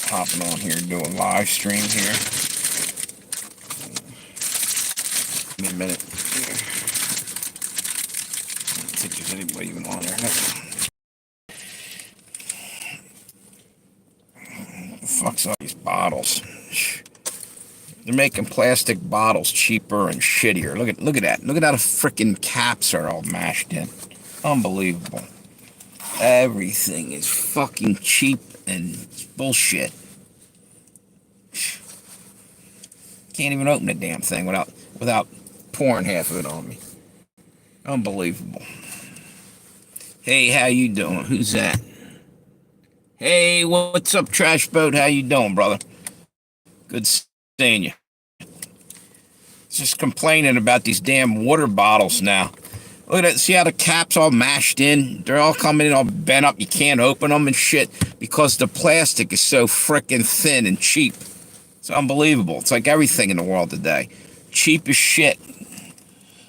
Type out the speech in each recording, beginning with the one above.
Hopping on here to do a live stream here. Give me a minute. I don't think there's anybody even on there. What the fuck's all these bottles? They're making plastic bottles cheaper and shittier. Look at that. Look at how the freaking caps are all mashed in. Unbelievable. Everything is fucking cheap and bullshit. Can't even open the damn thing without pouring half of it on me. Unbelievable. Hey, how you doing? Who's that? Hey, what's up, Trash Boat? How you doing, brother? Good seeing you. Just complaining about these damn water bottles now. Look at that. See how the cap's all mashed in? They're all coming in all bent up. You can't open them and shit because the plastic is so frickin' thin and cheap. It's unbelievable. It's like everything in the world today. Cheap as shit.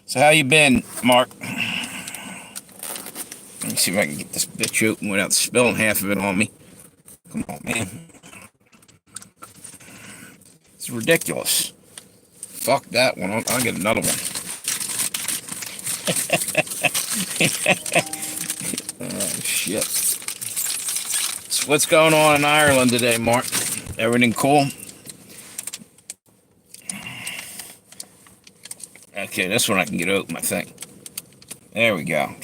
So how you been, Mark? Let me see if I can get this bitch open without spilling half of it on me. Come on, man. It's ridiculous. Fuck that one. I'll get another one. Oh, shit. So what's going on in Ireland today, Mark? Everything cool? Okay, this one I can get open, I think. There we go.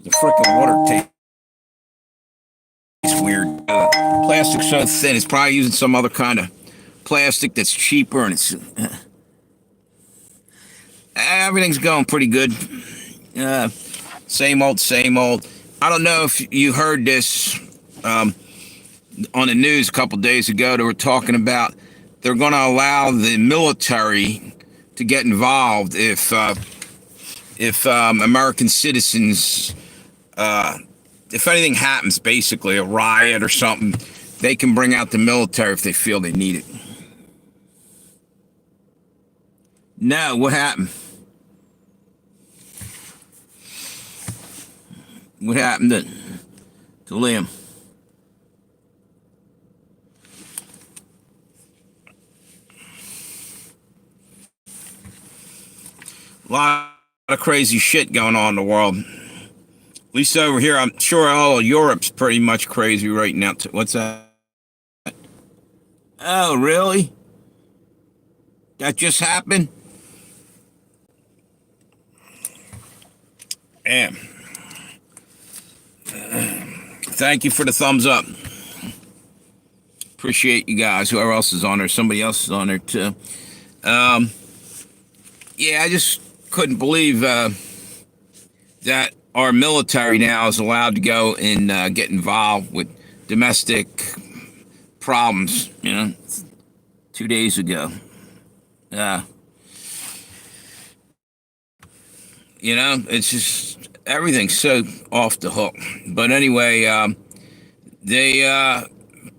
The frickin' water tastes weird. Plastic's so thin, it's probably using some other kind of plastic that's cheaper, and it's everything's going pretty good. Same old, same old. I don't know if you heard this on the news a couple days ago. They were talking about they're going to allow the military to get involved if American citizens, if anything happens, basically a riot or something, they can bring out the military if they feel they need it. No, what happened? What happened to Liam? A lot of crazy shit going on in the world. At least over here, I'm sure all of Europe's pretty much crazy right now. What's that? Oh, really? That just happened? Damn. Thank you for the thumbs up. Appreciate you guys. Whoever else is on there, somebody else is on there too. Yeah, I just couldn't believe that our military now is allowed to go and get involved with domestic problems, 2 days ago. It's just, everything's so off the hook. But anyway, they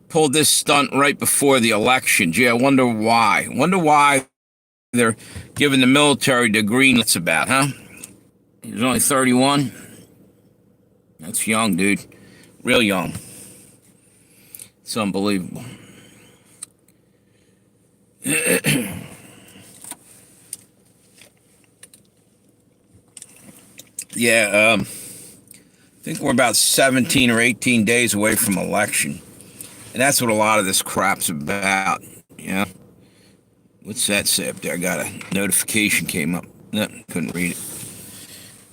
pulled this stunt right before the election. Gee, I wonder why. They're giving the military the green lights about, huh? He was only 31. That's young, dude. Real young. It's unbelievable. Yeah, I think we're about 17 or 18 days away from election. And that's what a lot of this crap's about, What's that say up there? I got a notification came up. No, couldn't read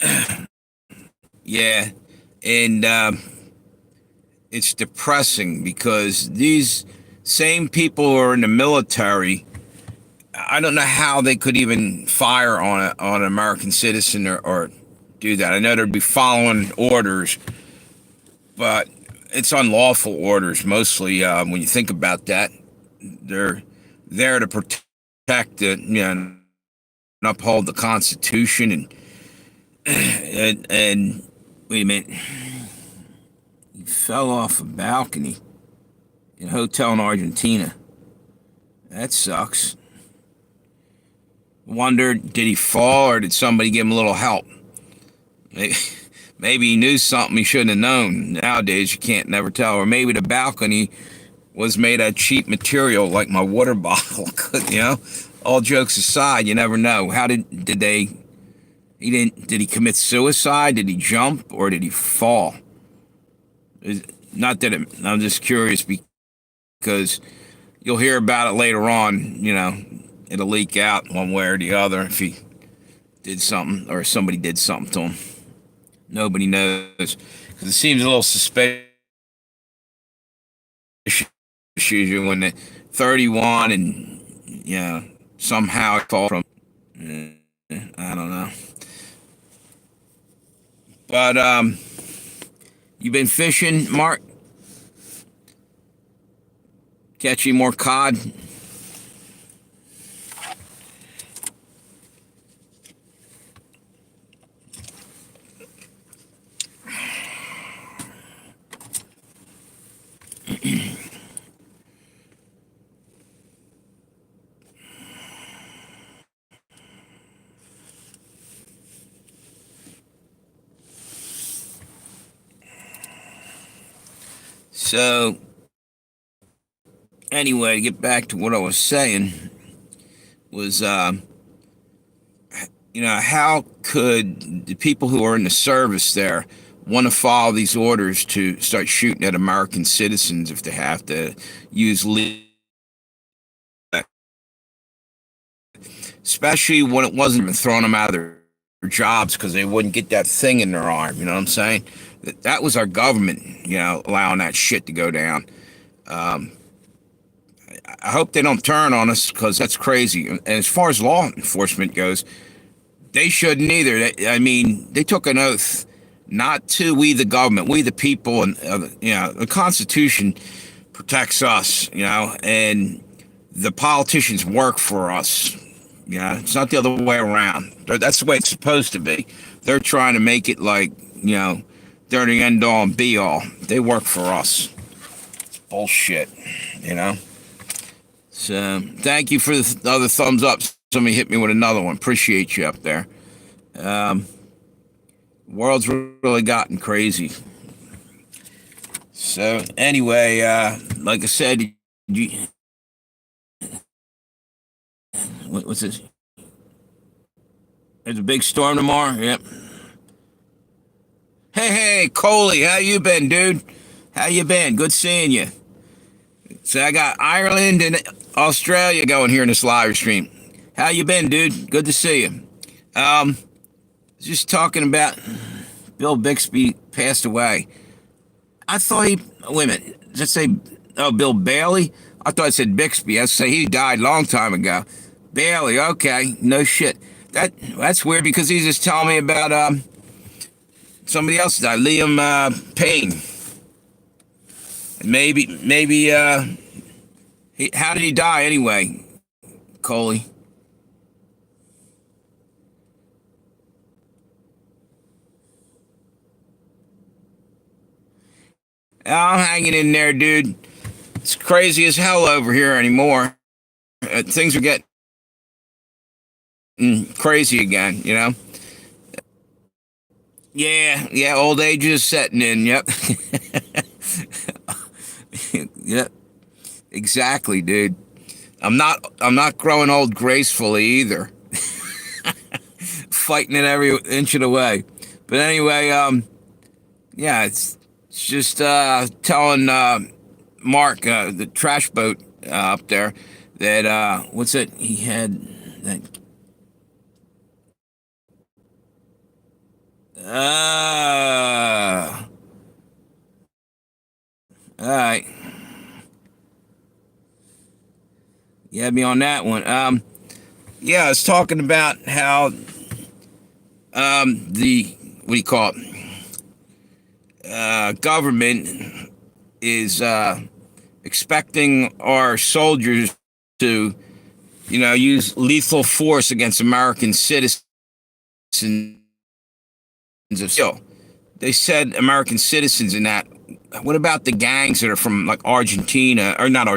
it. Yeah, and it's depressing because these same people who are in the military, I don't know how they could even fire on an American citizen or do that. I know they'd be following orders, but it's unlawful orders mostly. When you think about that, they're there to protect and uphold the Constitution and wait a minute. He fell off a balcony in a hotel in Argentina. That sucks. Wonder, did he fall or did somebody give him a little help? Maybe, maybe he knew something he shouldn't have known. Nowadays, you can't never tell. Or maybe the balcony was made of cheap material, like my water bottle. You know, all jokes aside, you never know. How did they? He didn't. Did he commit suicide? Did he jump or did he fall? Not that I'm just curious because you'll hear about it later on. You know, it'll leak out one way or the other if he did something or somebody did something to him. Nobody knows because it seems a little suspicious when they're 31 and somehow it fall from. I don't know, but you been fishing, Mark? Catching more cod? So, anyway, to get back to what I was saying, was, how could the people who are in the service there want to follow these orders to start shooting at American citizens if they have to use especially when it wasn't even throwing them out of their jobs because they wouldn't get that thing in their arm. You know what I'm saying? That was our government, allowing that shit to go down. I hope they don't turn on us because that's crazy. And as far as law enforcement goes, they shouldn't either. They took an oath not to we the government, we the people, and the Constitution protects us, and the politicians work for us. It's not the other way around. That's the way it's supposed to be. They're trying to make it like, they're the end all and be all. They work for us. It's bullshit, So, thank you for the other thumbs up. Somebody hit me with another one. Appreciate you up there. World's really gotten crazy. So, anyway, like I said, what's this? There's a big storm tomorrow? Yep. Hey, Coley, how you been, dude? How you been? Good seeing you. So I got Ireland and Australia going here in this live stream. How you been, dude? Good to see you. Just talking about Bill Bixby passed away. I thought wait a minute, does it say, Bill Bailey? I thought it said Bixby. I say he died a long time ago. Bailey, okay, no shit. That's weird because he just telling me about somebody else died, Liam Payne. Maybe how did he die anyway, Coley? I'm hanging in there, dude. It's crazy as hell over here anymore. Things are getting crazy again, Yeah, old age is setting in, yep. Yep. Exactly, dude. I'm not growing old gracefully either. Fighting it every inch of the way. But anyway, yeah, it's just telling Mark, the trash boat up there, that what's it? He had that. All right. You had me on that one. Yeah, I was talking about how the what do you call it? Government is expecting our soldiers to, use lethal force against American citizens. They said American citizens in that. What about the gangs that are from like Argentina or not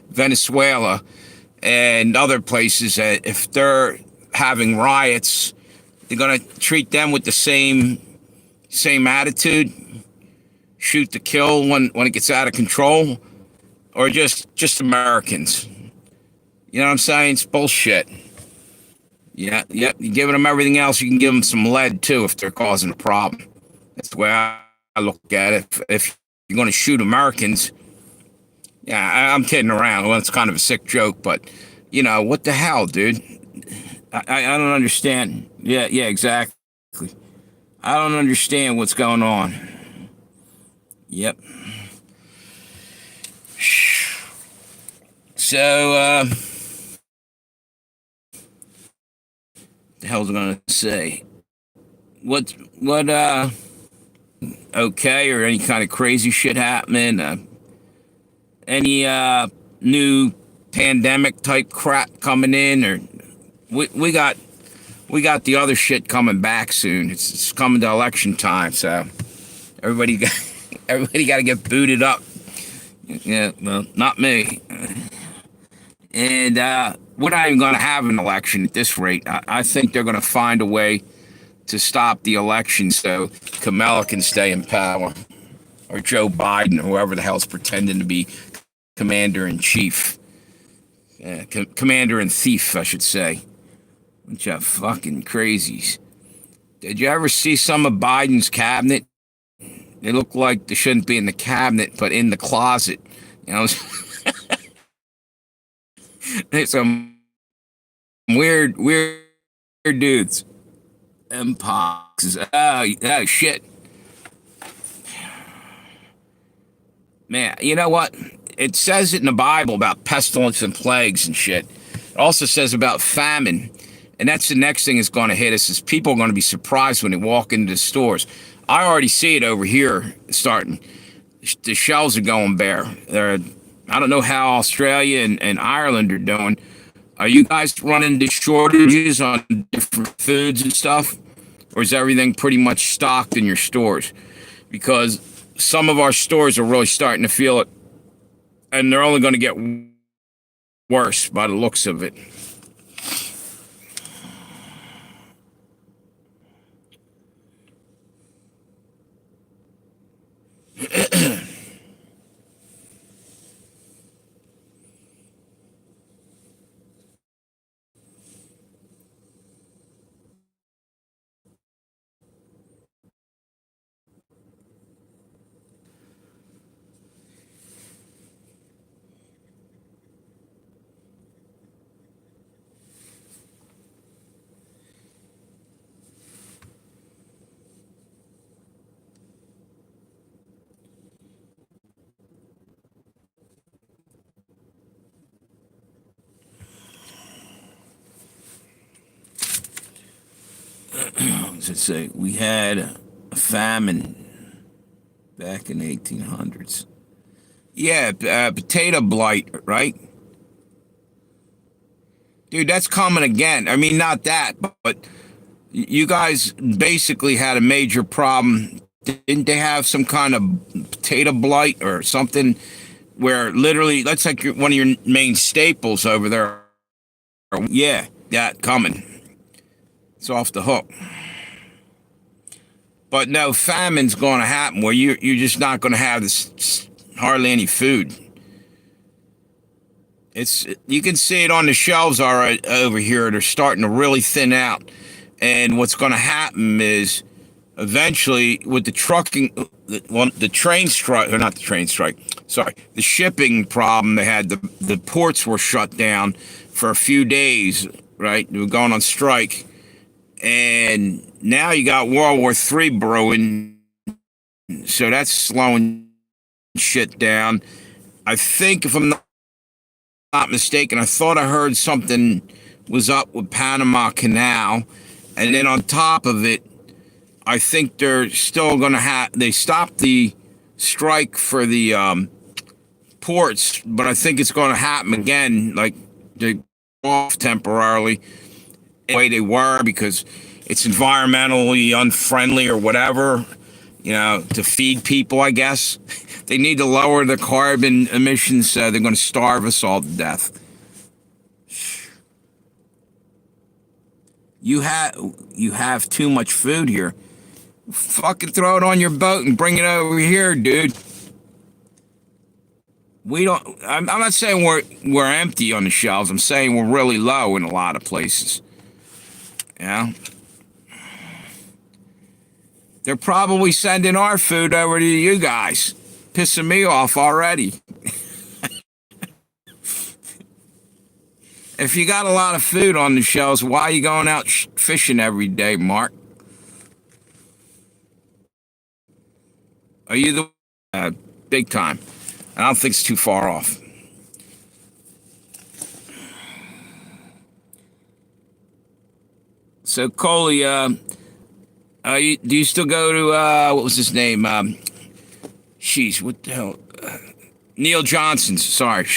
Venezuela and other places? If they're having riots, they're gonna treat them with the same Same attitude, shoot to kill when it gets out of control, or just Americans. You know what I'm saying? It's bullshit. Yeah, yep. You're giving them everything else. You can give them some lead too if they're causing a problem. That's the way I look at it. If you're going to shoot Americans, yeah, I'm kidding around. Well, it's kind of a sick joke, but you know what the hell, dude? I don't understand. Yeah, exactly. I don't understand what's going on. Yep. So, the hell's I gonna say? What, okay, or any kind of crazy shit happening? Any, new pandemic type crap coming in, or we got the other shit coming back soon. It's coming to election time, so everybody got everybody got to get booted up. Yeah, well, not me. And we're not even going to have an election at this rate. I think they're going to find a way to stop the election so Kamala can stay in power, or Joe Biden, or whoever the hell's pretending to be commander in chief, commander in thief, I should say. Bunch of fucking crazies. Did you ever see some of Biden's cabinet? They look like they shouldn't be in the cabinet, but in the closet. You know, there's some weird dudes. Mpox. Oh, shit. Man, you know what? It says it in the Bible about pestilence and plagues and shit. It also says about famine. And that's the next thing that's going to hit us, is people are going to be surprised when they walk into the stores. I already see it over here starting. The shelves are going bare. I don't know how Australia and Ireland are doing. Are you guys running into shortages on different foods and stuff? Or is everything pretty much stocked in your stores? Because some of our stores are really starting to feel it. And they're only going to get worse by the looks of it. Let's say we had a famine back in the 1800s. Yeah, potato blight, right? Dude, that's coming again. I mean, not that, but you guys basically had a major problem. Didn't they have some kind of potato blight or something where literally, that's like one of your main staples over there? Yeah, that coming. It's off the hook. But no, famine's going to happen where you're just not going to have this, hardly any food. You can see it on the shelves all right over here. They're starting to really thin out. And what's going to happen is eventually with the trucking, the train strike, or not the train strike, sorry, the shipping problem they had, the ports were shut down for a few days, right? They were going on strike. And now you got World War III brewing, so that's slowing shit down. I think, if I'm not mistaken, I thought I heard something was up with Panama Canal, and then on top of it, I think they're still going to they stopped the strike for the ports, but I think it's going to happen again, like they off temporarily the way they were, because it's environmentally unfriendly or whatever, you know, to feed people, I guess. They need to lower the carbon emissions, so they're going to starve us all to death. You have too much food here. Fucking throw it on your boat and bring it over here, dude. We don't. I'm not saying we're empty on the shelves. I'm saying we're really low in a lot of places. Yeah. They're probably sending our food over to you guys, pissing me off already. If you got a lot of food on the shelves, why are you going out fishing every day, Mark? Are you the big time? I don't think it's too far off. So, Coley, do you still go to, what was his name? Jeez, what the hell? Neil Johnson's, sorry.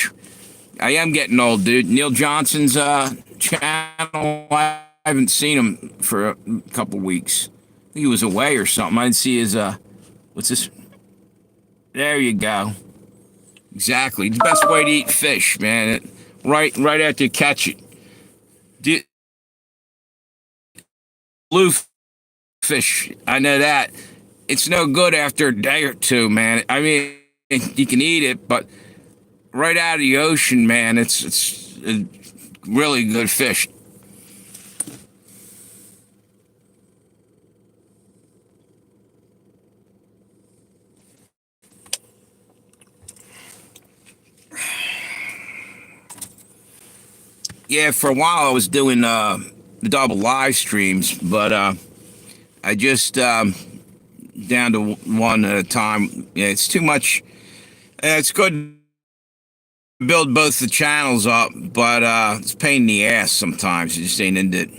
I am getting old, dude. Neil Johnson's channel, I haven't seen him for a couple weeks. I think he was away or something. I didn't see his, what's this? There you go. Exactly. The best way to eat fish, man. Right after you catch it. Blue fish, I know that. It's no good after a day or two, man. I mean, you can eat it, but right out of the ocean, man, it's a really good fish. Yeah, for a while I was doing the double live streams, but I just down to one at a time. Yeah, it's too much. It's good to build both the channels up, but it's a pain in the ass sometimes. You just ain't into it.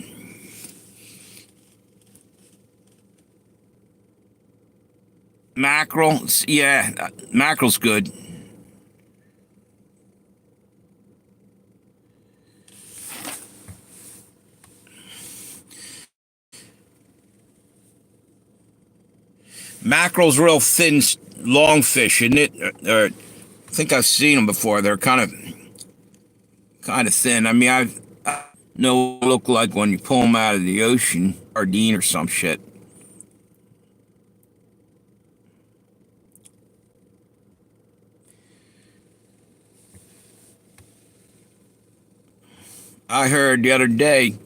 Mackerel, yeah, mackerel's good. Mackerel's real thin, long fish, isn't it? Or, I think I've seen them before. They're kind of thin. I mean, I know what they look like when you pull them out of the ocean, sardine or some shit. I heard the other day,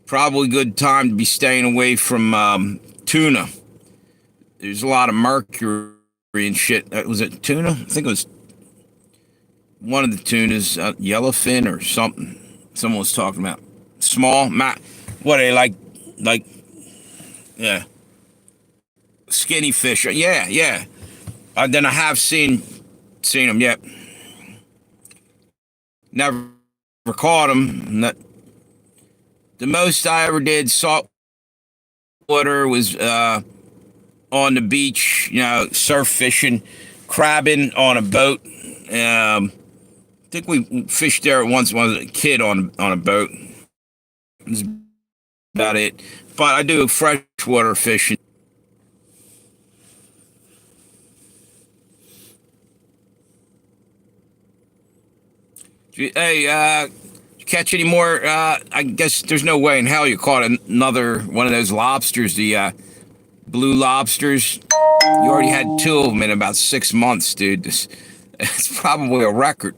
probably good time to be staying away from tuna. There's a lot of mercury and shit. Was it tuna? I think it was one of the tunas, yellowfin or something. Someone was talking about small. What are they like? Yeah, skinny fish. Yeah, yeah. Then I have seen them yet. Never caught them. The most I ever did salt water was on the beach, surf fishing, crabbing on a boat. I think we fished there once when I was a kid on a boat. That's about it. But I do freshwater fishing. Hey, catch any more? I guess there's no way in hell you caught another one of those lobsters, the blue lobsters. You already had two of them in about 6 months, dude. It's probably a record.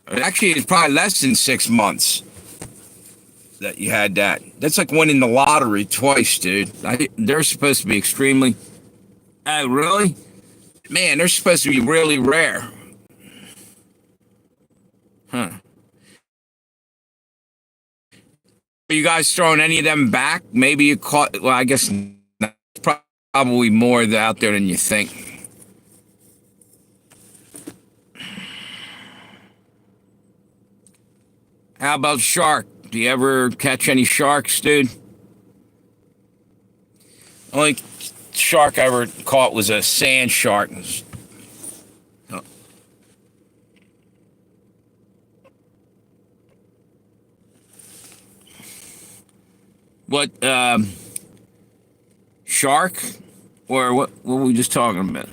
Actually, it's probably less than 6 months that you had that. That's like winning the lottery twice, dude. They're supposed to be extremely... Oh, really? Man, they're supposed to be really rare. Huh. Are you guys throwing any of them back? Maybe you caught... Well, I guess probably more out there than you think. How about shark? Do you ever catch any sharks, dude? Only shark I ever caught was a sand shark. What, shark? Or what were we just talking about?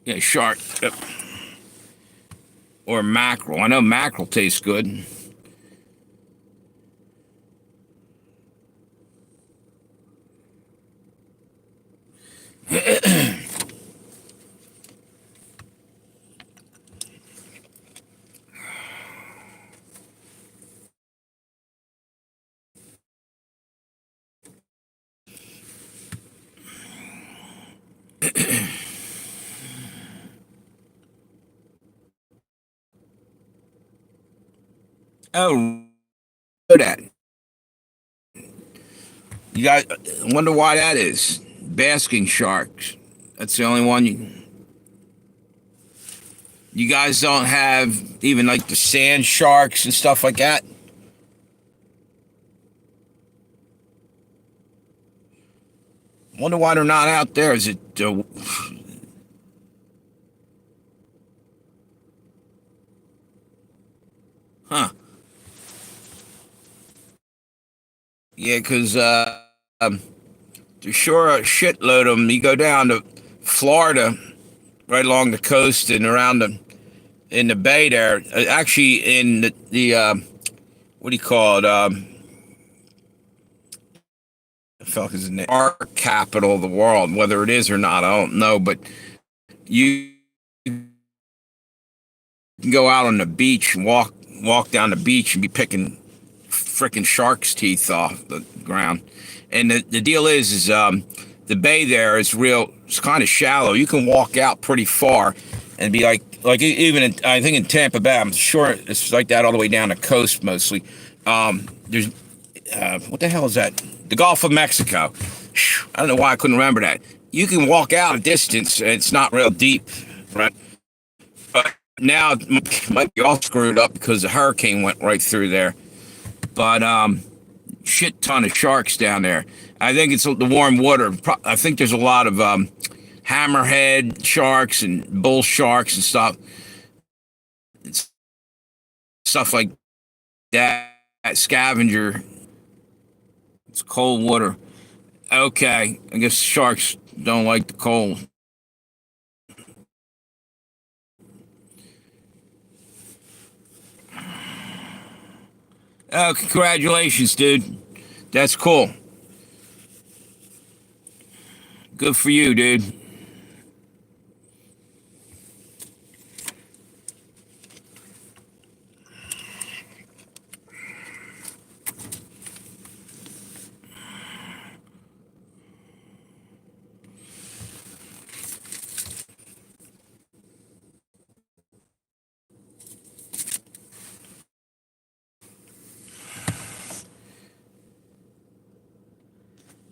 Yeah, shark. Yep. Or mackerel. I know mackerel tastes good. Oh, that. You guys wonder why that is. Basking sharks. That's the only one you guys don't have even like the sand sharks and stuff like that. Wonder why they're not out there. Is it huh? Yeah, because there's sure a shitload of them. You go down to Florida, right along the coast and around in the bay there. Actually, in the what do you call it? The fuck is the name? Our capital of the world. Whether it is or not, I don't know. But you can go out on the beach and walk down the beach and be picking freaking shark's teeth off the ground. And the deal is the bay there is real. It's kind of shallow. You can walk out pretty far and be even I think in Tampa Bay, I'm sure it's like that all the way down the coast mostly. There's what the hell is that? The Gulf of Mexico. I don't know why I couldn't remember that. You can walk out a distance and it's not real deep, right? But now it might be all screwed up because the hurricane went right through there. But shit ton of sharks down there. I think it's the warm water. I think there's a lot of hammerhead sharks and bull sharks and stuff like that. Scavenger. It's cold water. Okay, I guess sharks don't like the cold. Oh, congratulations, dude. That's cool. Good for you, dude.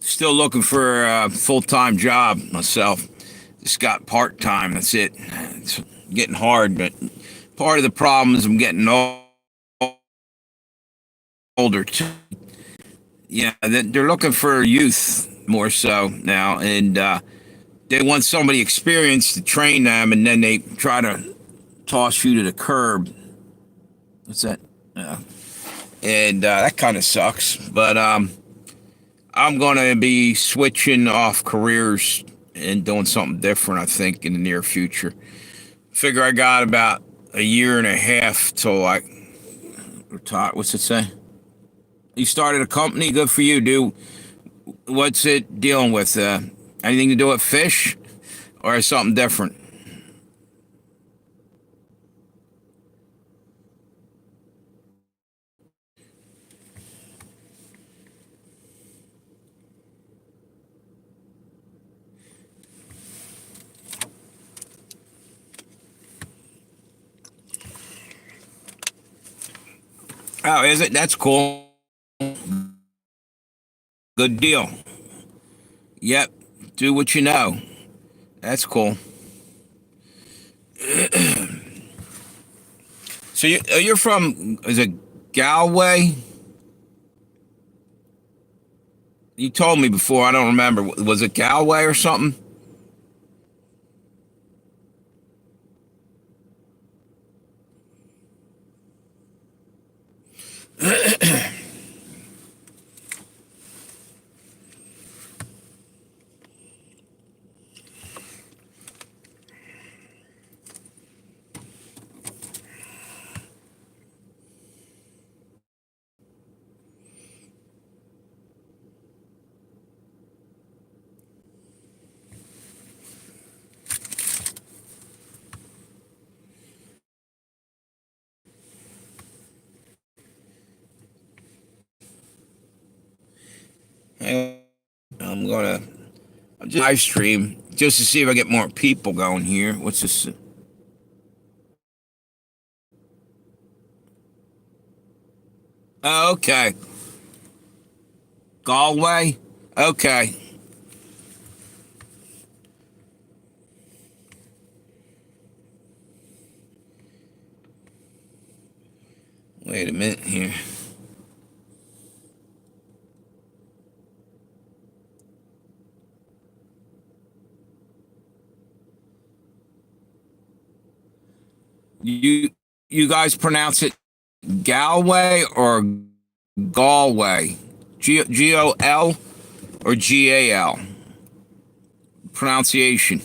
Still looking for a full-time job myself. Just got part-time. That's it. It's getting hard, but part of the problem is I'm getting older too. Yeah, they're looking for youth more so now, and they want somebody experienced to train them, and then they try to toss you to the curb. What's that? Yeah. And that kind of sucks. But I'm going to be switching off careers and doing something different, I think, in the near future. Figure I got about a year and a half till I retire. What's it say? You started a company? Good for you, dude. What's it dealing with? Anything to do with fish or something different? Oh, is it? That's cool. Good deal. Yep. Do what you know. That's cool. So you're from, is it Galway? You told me before. I don't remember. Was it Galway or something? I'm gonna just live stream just to see if I get more people going here. What's this? Oh, okay. Galway? Okay. Wait a minute here. You you guys pronounce it Galway or Galway? Gol or Gal? Pronunciation.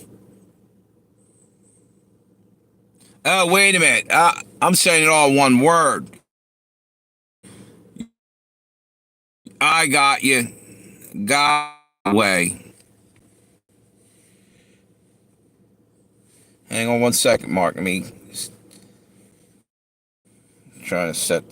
Oh, wait a minute. I'm saying it all one word. I got you. Galway. Hang on one second, Mark. Let me try to set.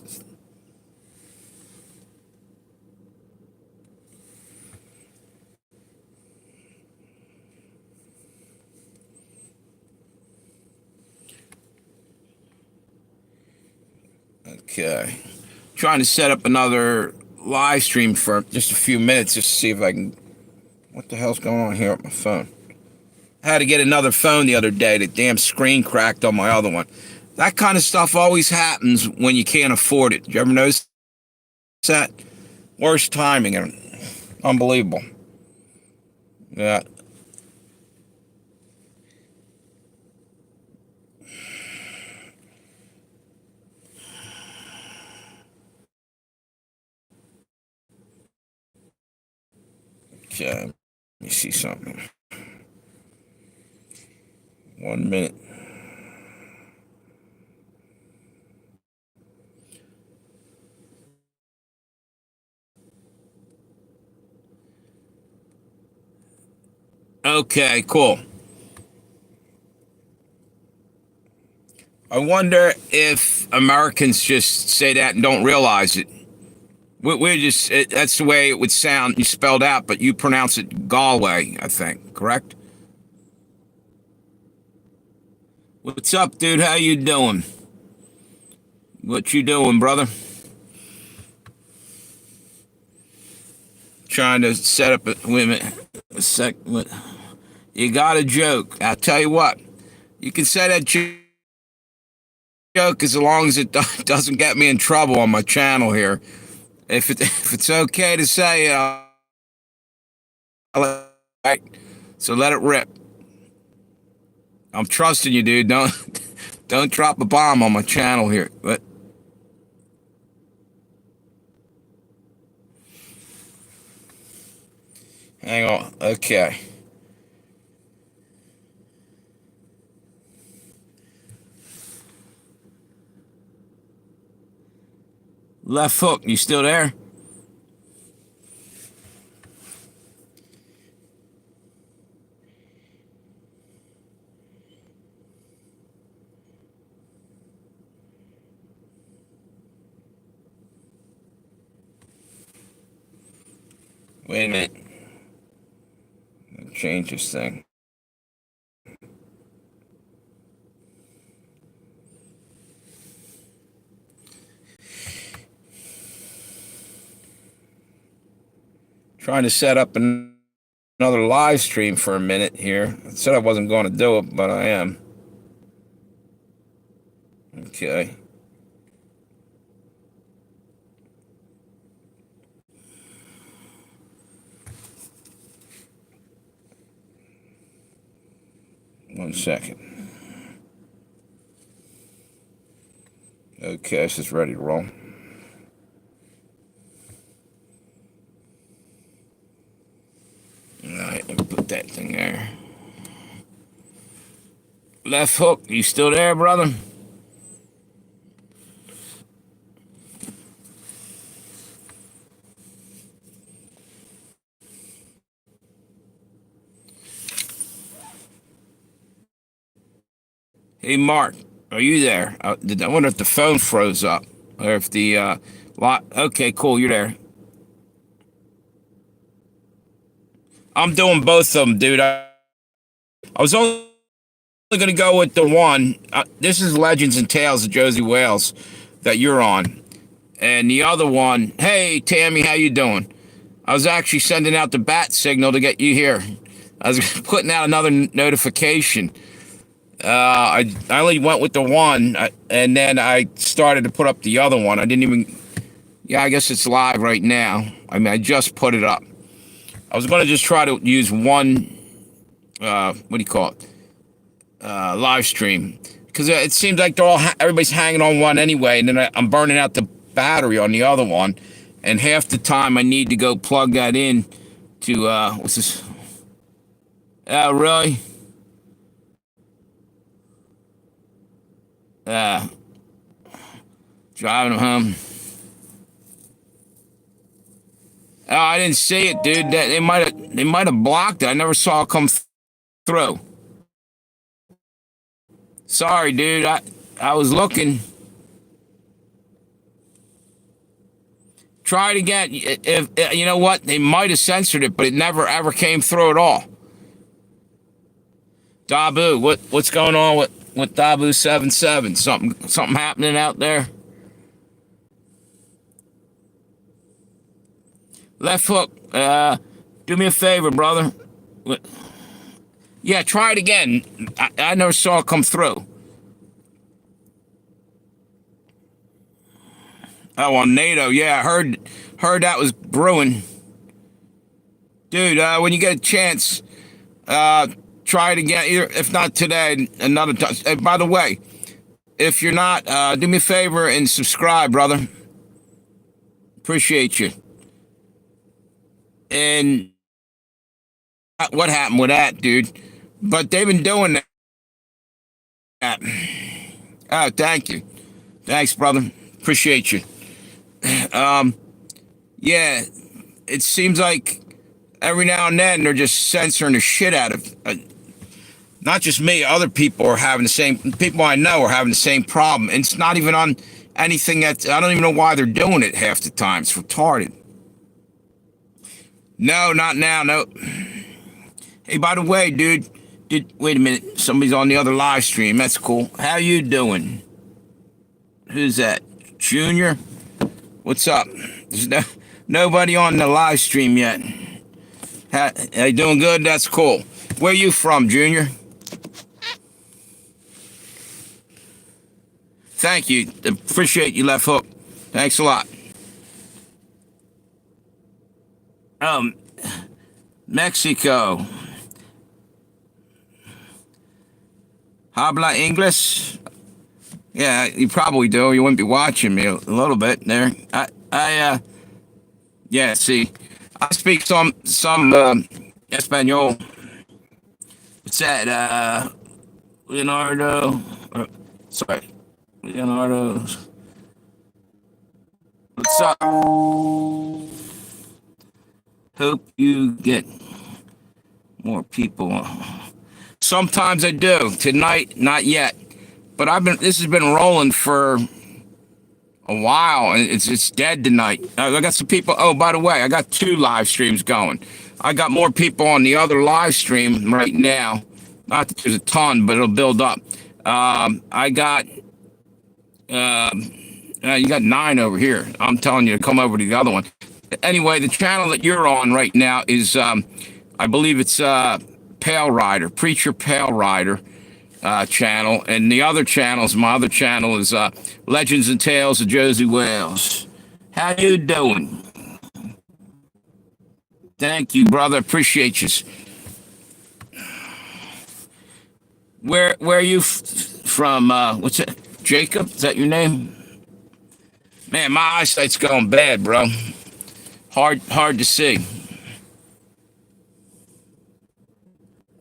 Okay. Trying to set up another live stream for just a few minutes just to see if I can. What the hell's going on here with my phone? I had to get another phone the other day. The damn screen cracked on my other one. That kind of stuff always happens when you can't afford it. You ever notice that? Worst timing. Unbelievable. Yeah. Okay. Let me see something. 1 minute. Okay, cool. I wonder if Americans just say that and don't realize it. We're just, that's the way it would sound. You spelled out, but you pronounce it Galway, I think, correct? What's up, dude? How you doing? What you doing, brother? Trying to set up a, wait a minute, a sec. What? You got a joke. I'll tell you what. You can say that joke as long as it doesn't get me in trouble on my channel here. If it's okay to say, right, so let it rip. I'm trusting you, dude. Don't drop a bomb on my channel here. But hang on. Okay. Left hook, you still there? Wait a minute. Change this thing. Trying to set up another live stream for a minute here. I said I wasn't going to do it, but I am. Okay. One second. Okay, this is ready to roll. Alright, let me put that thing there. Left hook, you still there, brother? Hey, Mark, are you there? I wonder if the phone froze up or if the lot. Okay, cool, you're there. I'm doing both of them, dude. I was only going to go with the one. This is Legends and Tales of Josey Wales that you're on. And the other one, hey, Tammy, how you doing? I was actually sending out the bat signal to get you here. I was putting out another notification. I only went with the one, and then I started to put up the other one. I didn't even... Yeah, I guess it's live right now. I mean, I just put it up. I was going to just try to use one, what do you call it, live stream. Because it seems like everybody's hanging on one anyway, and then I'm burning out the battery on the other one. And half the time I need to go plug that in to, what's this? Oh, really? Driving home. Oh, I didn't see it, dude. They might have blocked it. I never saw it come through. Sorry, dude. I was looking. Try it again. If you know what, they might have censored it, but it never ever came through at all. Dabu, what's going on with Dabu 77? Something happening out there? Left hook. Do me a favor, brother. Yeah, try it again. I never saw it come through. Oh, on NATO, yeah, I heard that was brewing. Dude, when you get a chance, try it again. Either, if not today, another time. Hey, by the way, if you're not, do me a favor and subscribe, brother. Appreciate you. And what happened with that, dude? But they've been doing that. Oh, thank you. Thanks, brother. Appreciate you. Yeah, it seems like every now and then they're just censoring the shit out of not just me, other people are having the same, people I know are having the same problem. And it's not even on anything that, I don't even know why they're doing it half the time. It's retarded. No, not now, no. Hey, by the way, dude, wait a minute, somebody's on the other live stream. That's cool. How you doing? Who's that? Junior? What's up? There's nobody on the live stream yet. How you doing good? That's cool. Where you from, Junior? Thank you. Appreciate you, Left Hook. Thanks a lot. Mexico. Habla English? Yeah, you probably do. You wouldn't be watching me a little bit there. Yeah, see, I speak some Espanol. What's that? Leonardo. Sorry, Leonardo. What's up? Hope you get more people. Sometimes I do. Tonight, not yet. But this has been rolling for a while, and it's dead tonight. I got some people. Oh, by the way, I got 2 live streams going. I got more people on the other live stream right now. Not that there's a ton, but it'll build up. I got you got 9 over here. I'm telling you to come over to the other one. Anyway, the channel that you're on right now is, I believe it's Pale Rider, Preacher Pale Rider. Channel, and the other channels, my other channel is Legends and Tales of Josey Wales. How you doing? Thank you, brother. Appreciate you. Where are you from? What's it? Jacob? Is that your name? Man, my eyesight's going bad, bro. Hard to see.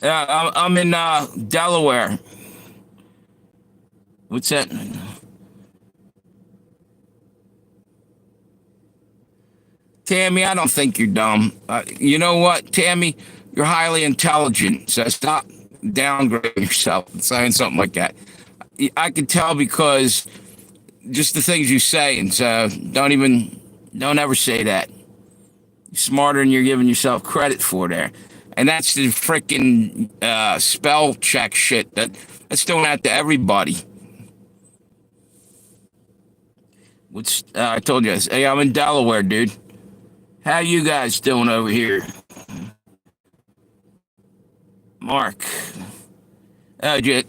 I'm in Delaware. What's that? Tammy, I don't think you're dumb. You know what, Tammy? You're highly intelligent, so stop downgrading yourself and saying something like that. I can tell because just the things you say, and so don't ever say that. You're smarter than you're giving yourself credit for there. And that's the freaking spell check shit. That's doing that to everybody. I told you guys. Hey, I'm in Delaware, dude. How you guys doing over here? Mark. Oh, Jit.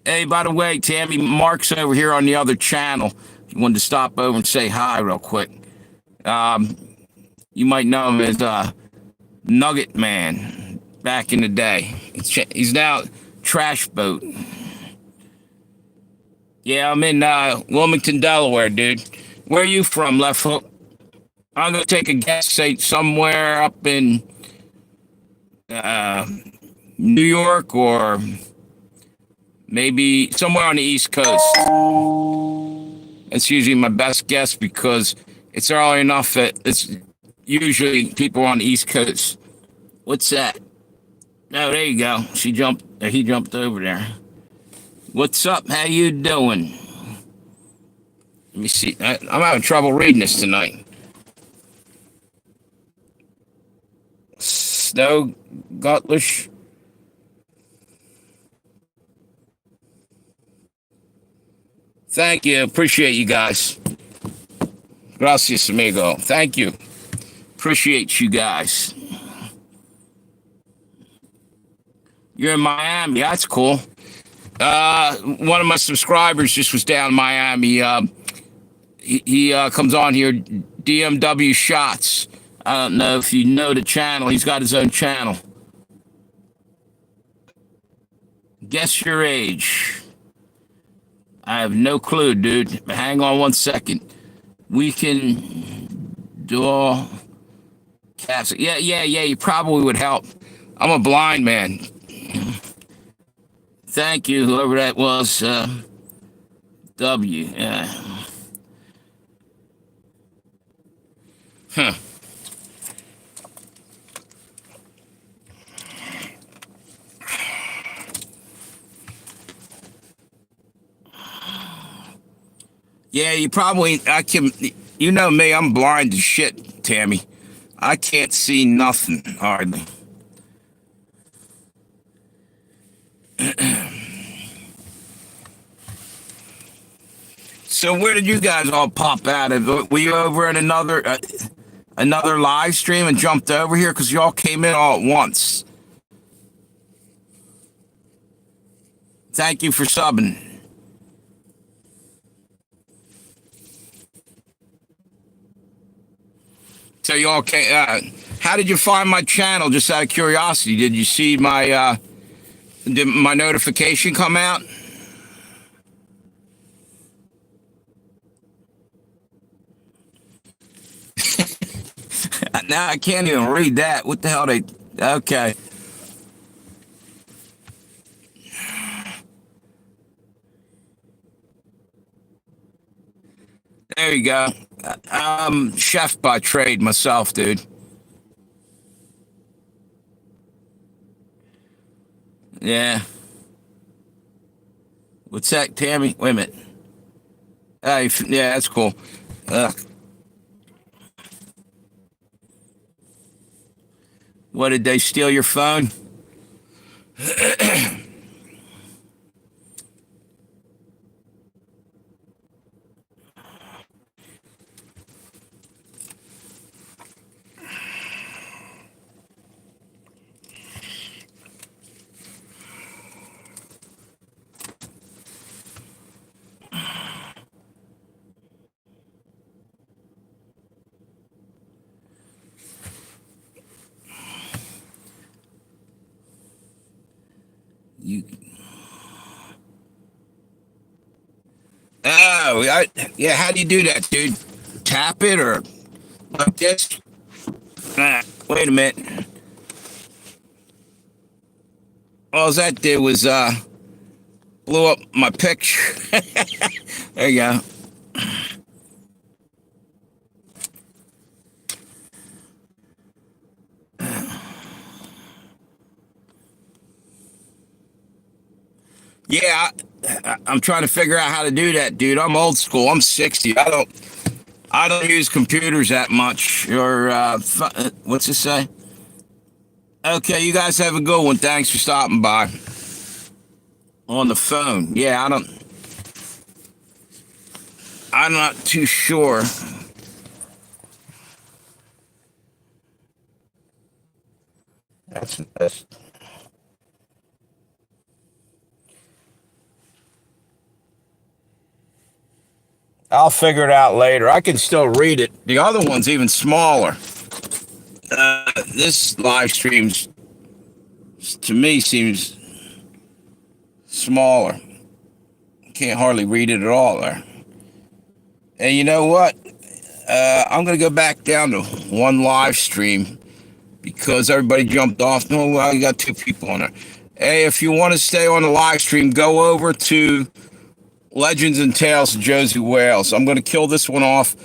Hey, by the way, Tammy, Mark's over here on the other channel. If you wanted to stop over and say hi real quick. You might know him as Nugget Man back in the day. He's now Trash Boat. Yeah, I'm in Wilmington, Delaware, dude. Where are you from, Left Hook? I'm going to take a guess, say somewhere up in New York or maybe somewhere on the East Coast. That's usually my best guess because it's early enough that it's usually people on the East Coast. What's that? Oh, there you go. He jumped over there. What's up? How you doing? Let me see. I'm having trouble reading this tonight. Snow Gutlish. Thank you. Appreciate you guys. Gracias, amigo. Thank you. Appreciate you guys. You're in Miami. That's cool. One of my subscribers just was down in Miami. He comes on here, DMW Shots. I don't know if you know the channel. He's got his own channel. Guess your age. I have no clue, dude. Hang on one second. We can do all caps. Yeah. You probably would help. I'm a blind man. Thank you, whoever that was. W. Huh. Yeah, you know me, I'm blind as shit, Tammy. I can't see nothing, hardly. So where did you guys all pop out of? Were you over at another live stream and jumped over here? Because you all came in all at once. Thank you for subbing. So you all came, how did you find my channel, just out of curiosity? Did you see did my notification come out? Now I can't even read that. What the hell okay. There you go. I'm chef by trade myself, dude. Yeah. What's that, Tammy? Wait a minute. Yeah, that's cool. What, did they steal your phone? Yeah, how do you do that, dude? Tap it or like this? Wait a minute. All that did was blew up my picture. There you go. Yeah, I'm trying to figure out how to do that, dude. I'm old school. I'm 60. I don't use computers that much. Or what's it say? Okay, you guys have a good one. Thanks for stopping by. On the phone. Yeah, I don't. I'm not too sure. That's I'll figure it out later. I can still read it. The other one's even smaller. This live stream's to me seems smaller. Can't hardly read it at all there. And you know what? I'm gonna go back down to one live stream because everybody jumped off. No, well, you got two people on there. Hey, if you want to stay on the live stream, go over to Legends and Tales of Josey Wales. I'm gonna kill this one off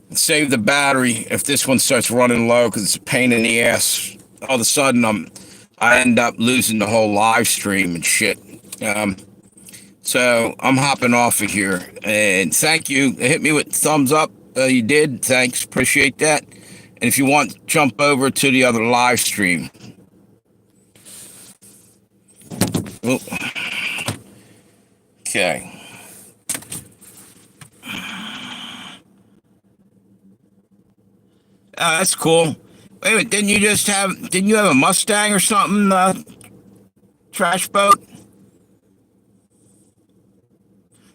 and save the battery if this one starts running low because it's a pain in the ass. All of a sudden, I end up losing the whole live stream and shit. So I'm hopping off of here. And thank you. Hit me with thumbs up. You did. Thanks. Appreciate that. And if you want, jump over to the other live stream. Oh. Okay. That's cool. Wait a minute, didn't you have a Mustang or something, trash boat?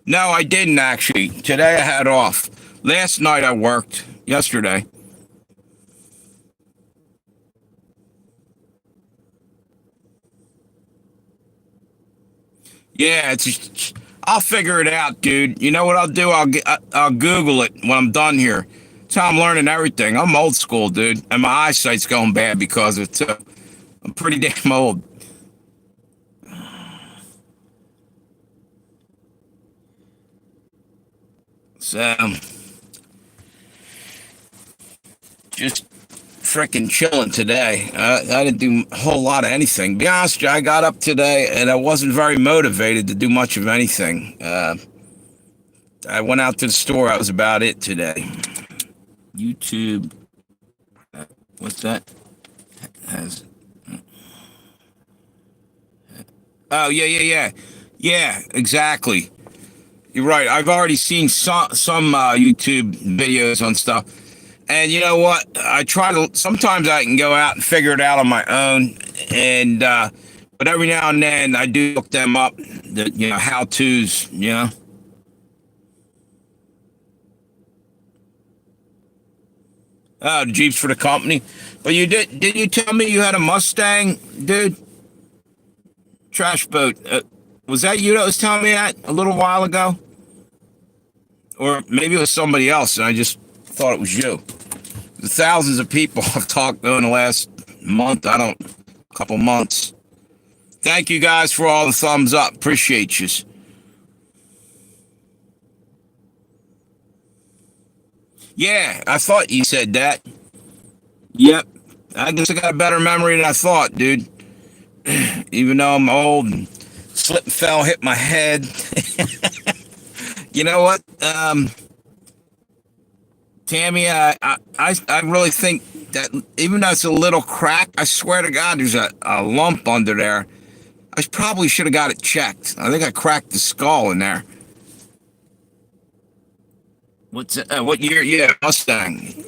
No, I didn't actually. Today I had off. Last night I worked. Yesterday. Yeah, I'll figure it out, dude. You know what I'll do? I'll Google it when I'm done here. That's how I'm learning everything. I'm old school, dude, and my eyesight's going bad because of it too. I'm pretty damn old. So, just freaking chilling today. I didn't do a whole lot of anything. To be honest with you, I got up today and I wasn't very motivated to do much of anything. I went out to the store. That was about it today. YouTube. What's that? Has. Oh yeah. Yeah, exactly. You're right. I've already seen some YouTube videos on stuff. And you know what? I try to. Sometimes I can go out and figure it out on my own, and but every now and then I do look them up. The how tos. Oh, the Jeeps for the company. But you did you tell me you had a Mustang, dude? Trash boat. Was that you that was telling me that a little while ago? Or maybe it was somebody else, and I just thought it was you. The thousands of people I've talked to in the last month, couple months. Thank you guys for all the thumbs up. Appreciate you. Yeah, I thought you said that. Yep. I guess I got a better memory than I thought, dude. Even though I'm old and slip and fell, hit my head. You know what? Tammy, I really think that even though it's a little crack, I swear to God, there's a lump under there. I probably should have got it checked. I think I cracked the skull in there. What's it? What year? Yeah, Mustang.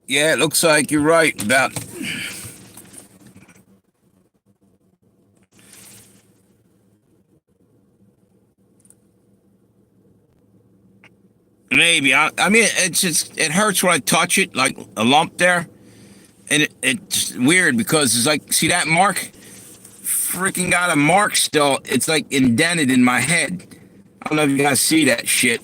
Yeah, it looks like you're right about. Maybe I mean it hurts when I touch it, like a lump there, and it's weird because it's like, see that mark? Freaking got a mark still. It's like indented in my head. I don't know if you guys see that shit.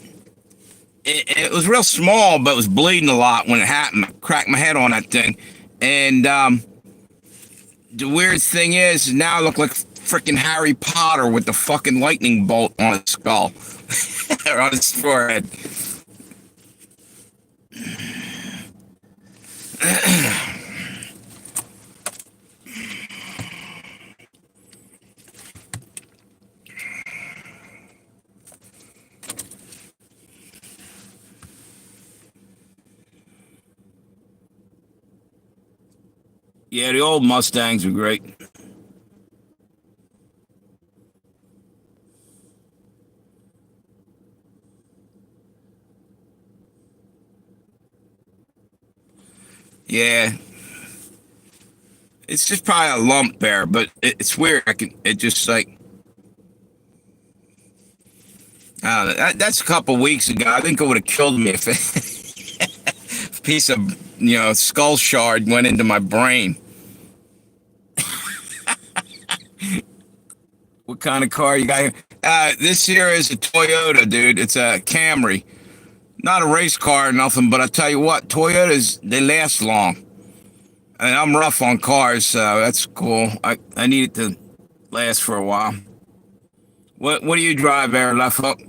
It was real small, but it was bleeding a lot when it happened. I cracked my head on that thing, and the weird thing is now I look like freaking Harry Potter with the fucking lightning bolt on his skull or on his forehead. Yeah, the old Mustangs are great. Yeah, it's just probably a lump there, but it's weird. It just like, I don't know. That's a couple weeks ago. I think it would have killed me if a piece of, skull shard went into my brain. What kind of car you got here? This here is a Toyota, dude. It's a Camry. Not a race car or nothing, but I tell you what, Toyotas, they last long. And I'm rough on cars, so that's cool. I need it to last for a while. What do you drive there, left hook?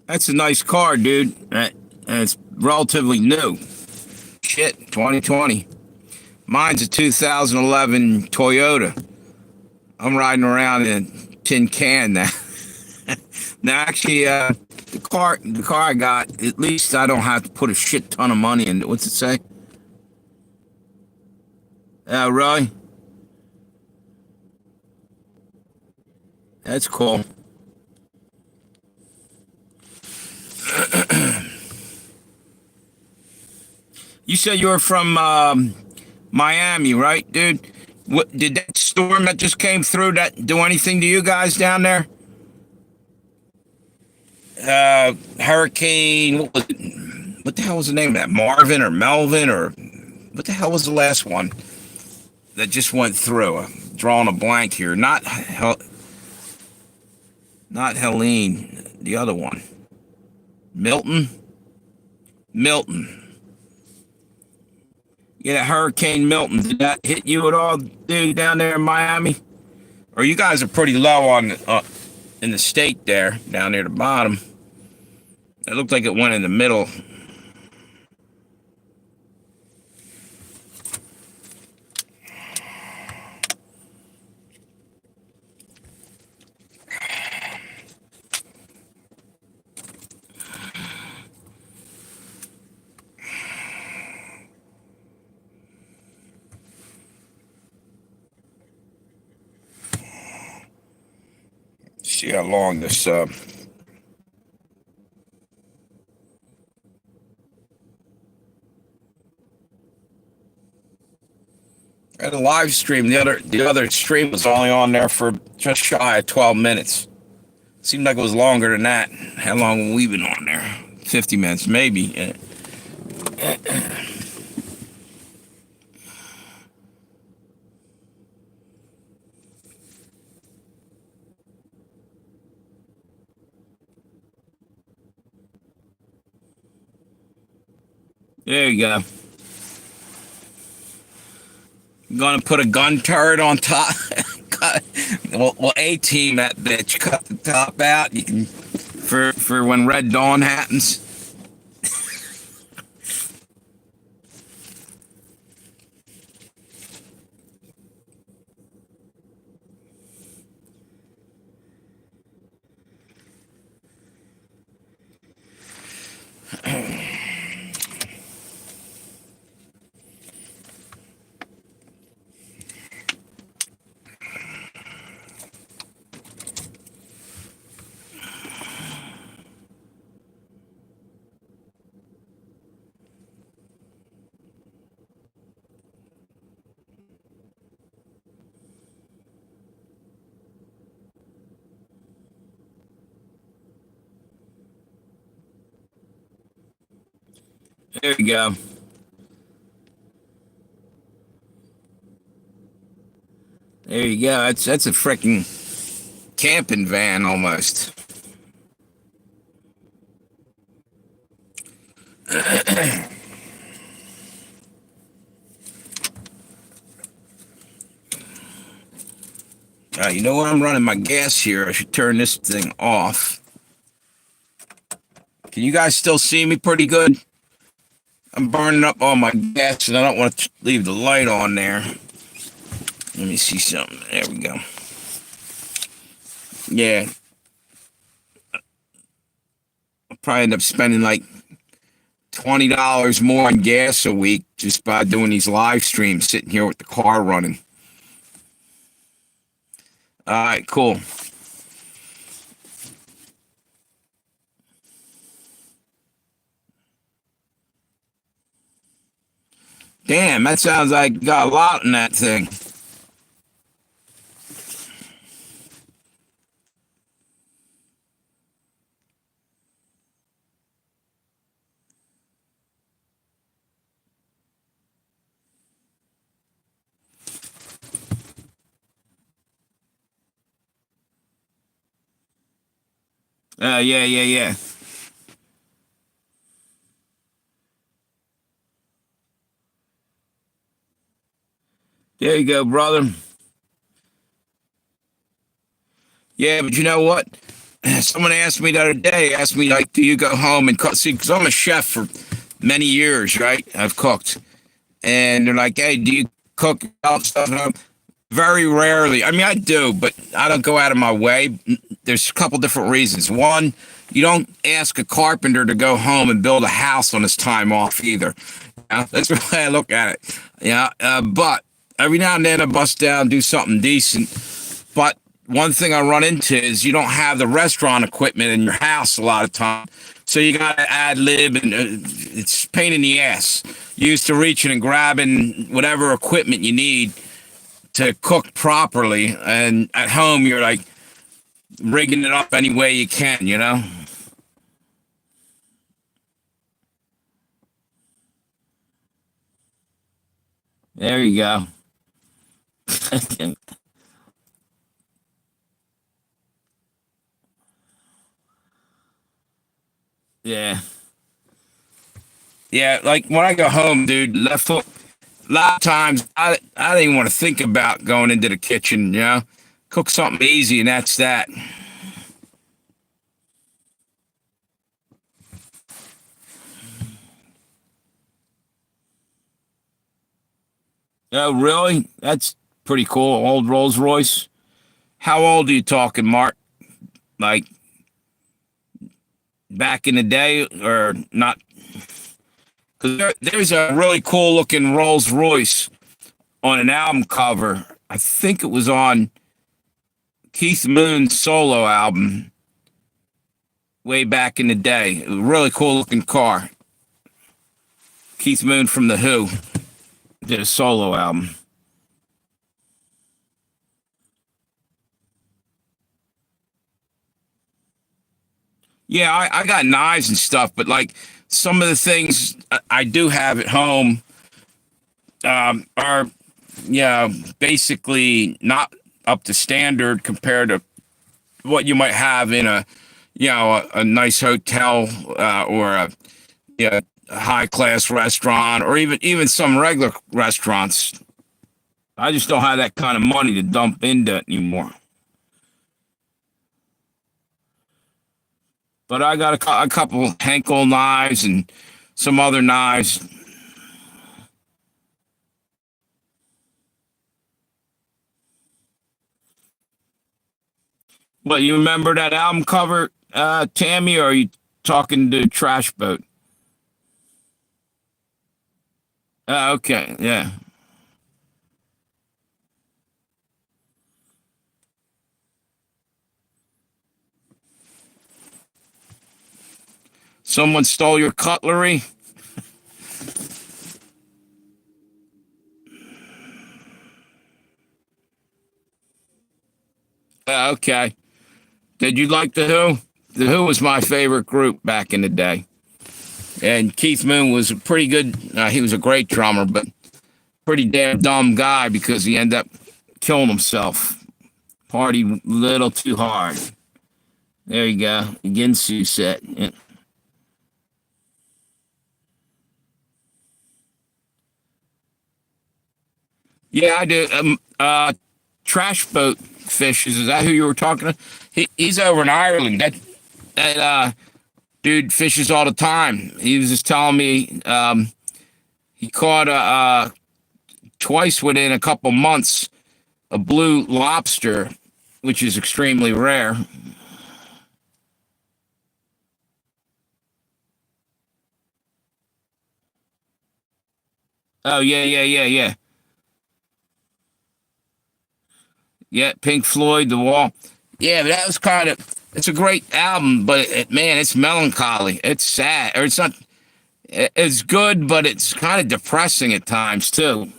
That's a nice car, dude. And it's relatively new. Shit, 2020. Mine's a 2011 Toyota. I'm riding around in a tin can now. Now, actually, the car I got, at least I don't have to put a shit ton of money in it. What's it say? Really? That's cool. You said you were from Miami, right, dude? What did that storm that just came through that do anything to you guys down there? Hurricane. What the hell was the name of that? Marvin or Melvin or what the hell was the last one that just went through? I'm drawing a blank here. Not Helene. The other one. Milton. Milton. Yeah, Hurricane Milton. Did that hit you at all, dude, down there in Miami? Or you guys are pretty low on in the state there, down near the bottom. It looked like it went in the middle. See how long this and the live stream, the other stream was only on there for just shy of 12 minutes. Seemed like it was longer than that. How long have we been on there? 50 minutes, maybe. There you go. Gonna put a gun turret on top. Well, A-team that bitch. Cut the top out. You can for when Red Dawn happens. There you go. There you go. That's a freaking camping van almost. You know what? I'm running my gas here. I should turn this thing off. Can you guys still see me pretty good? I'm burning up all my gas and I don't want to leave the light on there. Let me see something. There we go. Yeah. I'll probably end up spending like $20 more on gas a week just by doing these live streams, sitting here with the car running. All right, cool. Damn, that sounds like you got a lot in that thing. Yeah. There you go, brother. Yeah, but you know what? Someone asked me the other day, asked me, like, do you go home and cook? See, because I'm a chef for many years, right? I've cooked. And they're like, hey, do you cook out stuff at home? Very rarely. I mean, I do, but I don't go out of my way. There's a couple different reasons. One, you don't ask a carpenter to go home and build a house on his time off either. That's the way I look at it. But every now and then I bust down, do something decent. But one thing I run into is you don't have the restaurant equipment in your house a lot of time. So you got to ad lib, and it's a pain in the ass. You used to reaching and grabbing whatever equipment you need to cook properly. And at home, you're like rigging it up any way you can, you know? There you go. Yeah. Yeah, like when I go home, dude, left foot, a lot of times I don't even want to think about going into the kitchen, you know? Cook something easy and that's that. Oh, really? That's pretty cool. Old Rolls Royce. How old are you talking, Mark? Like back in the day or not? Because there's a really cool looking Rolls Royce on an album cover. I think it was on Keith Moon's solo album way back in the day. A really cool looking car. Keith Moon from The Who did a solo album. Yeah, I got knives and stuff, but like some of the things I do have at home are, yeah, basically not up to standard compared to what you might have in a, a nice hotel or a, yeah, a high class restaurant or even some regular restaurants. I just don't have that kind of money to dump into it anymore. But I got a couple Henkel knives and some other knives. Well, you remember that album cover, Tammy, or are you talking to Trash Boat? Okay, yeah. Someone stole your cutlery? Okay. Did you like The Who? The Who was my favorite group back in the day. And Keith Moon was a pretty good. He was a great drummer, but pretty damn dumb guy because he ended up killing himself. Party a little too hard. There you go. Ginsu set. Yeah, yeah, I do. Trash boat fishes. Is that who you were talking to? He's over in Ireland. That dude fishes all the time. He was just telling me he caught twice within a couple months a blue lobster, which is extremely rare. Oh yeah, yeah, yeah, yeah, yeah. Pink Floyd, The Wall. Yeah, but that was kind of. It's a great album, but man, it's melancholy. It's sad, or it's not. It's good, but it's kind of depressing at times too.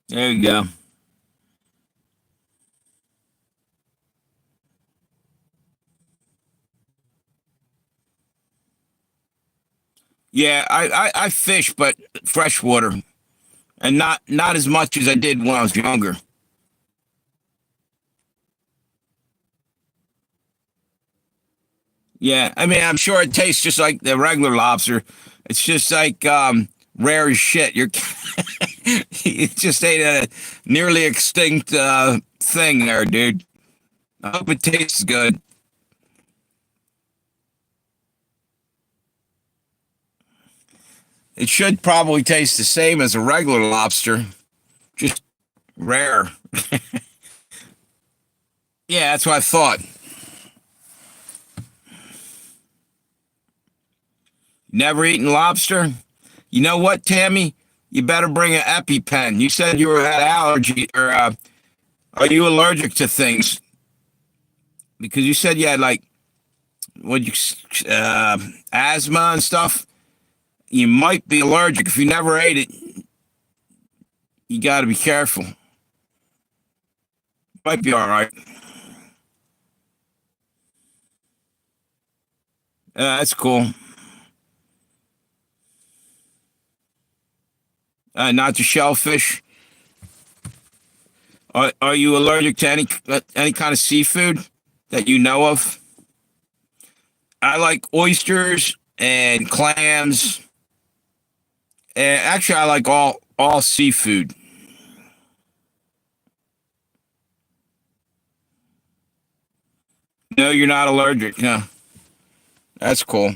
There you go. Yeah, I fish, but freshwater, and not as much as I did when I was younger. Yeah, I mean, I'm sure it tastes just like the regular lobster. It's just like rare as shit. You're you just ate a nearly extinct thing there, dude. I hope it tastes good. It should probably taste the same as a regular lobster, just rare. Yeah, that's what I thought. Never eaten lobster? You know what, Tammy? You better bring an EpiPen. You said you had allergy, or are you allergic to things? Because you said you had like what you asthma and stuff. You might be allergic. If you never ate it, you got to be careful. Might be all right. That's cool. Not to shellfish. Are you allergic to any kind of seafood that you know of? I like oysters and clams. And actually, I like all seafood. No, you're not allergic. No, that's cool.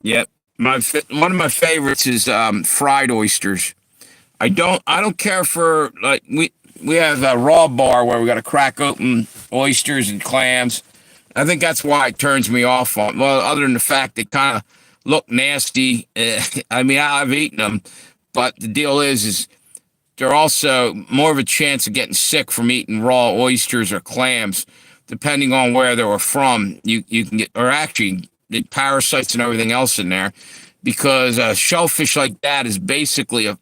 Yep. One of my favorites is fried oysters. I don't care for like we have a raw bar where we got to crack open oysters and clams. I think that's why it turns me off on. Well, other than the fact they kind of look nasty. I mean, I've eaten them, but the deal is they're also more of a chance of getting sick from eating raw oysters or clams, depending on where they were from. You can get, or actually the parasites and everything else in there, because shellfish like that is basically a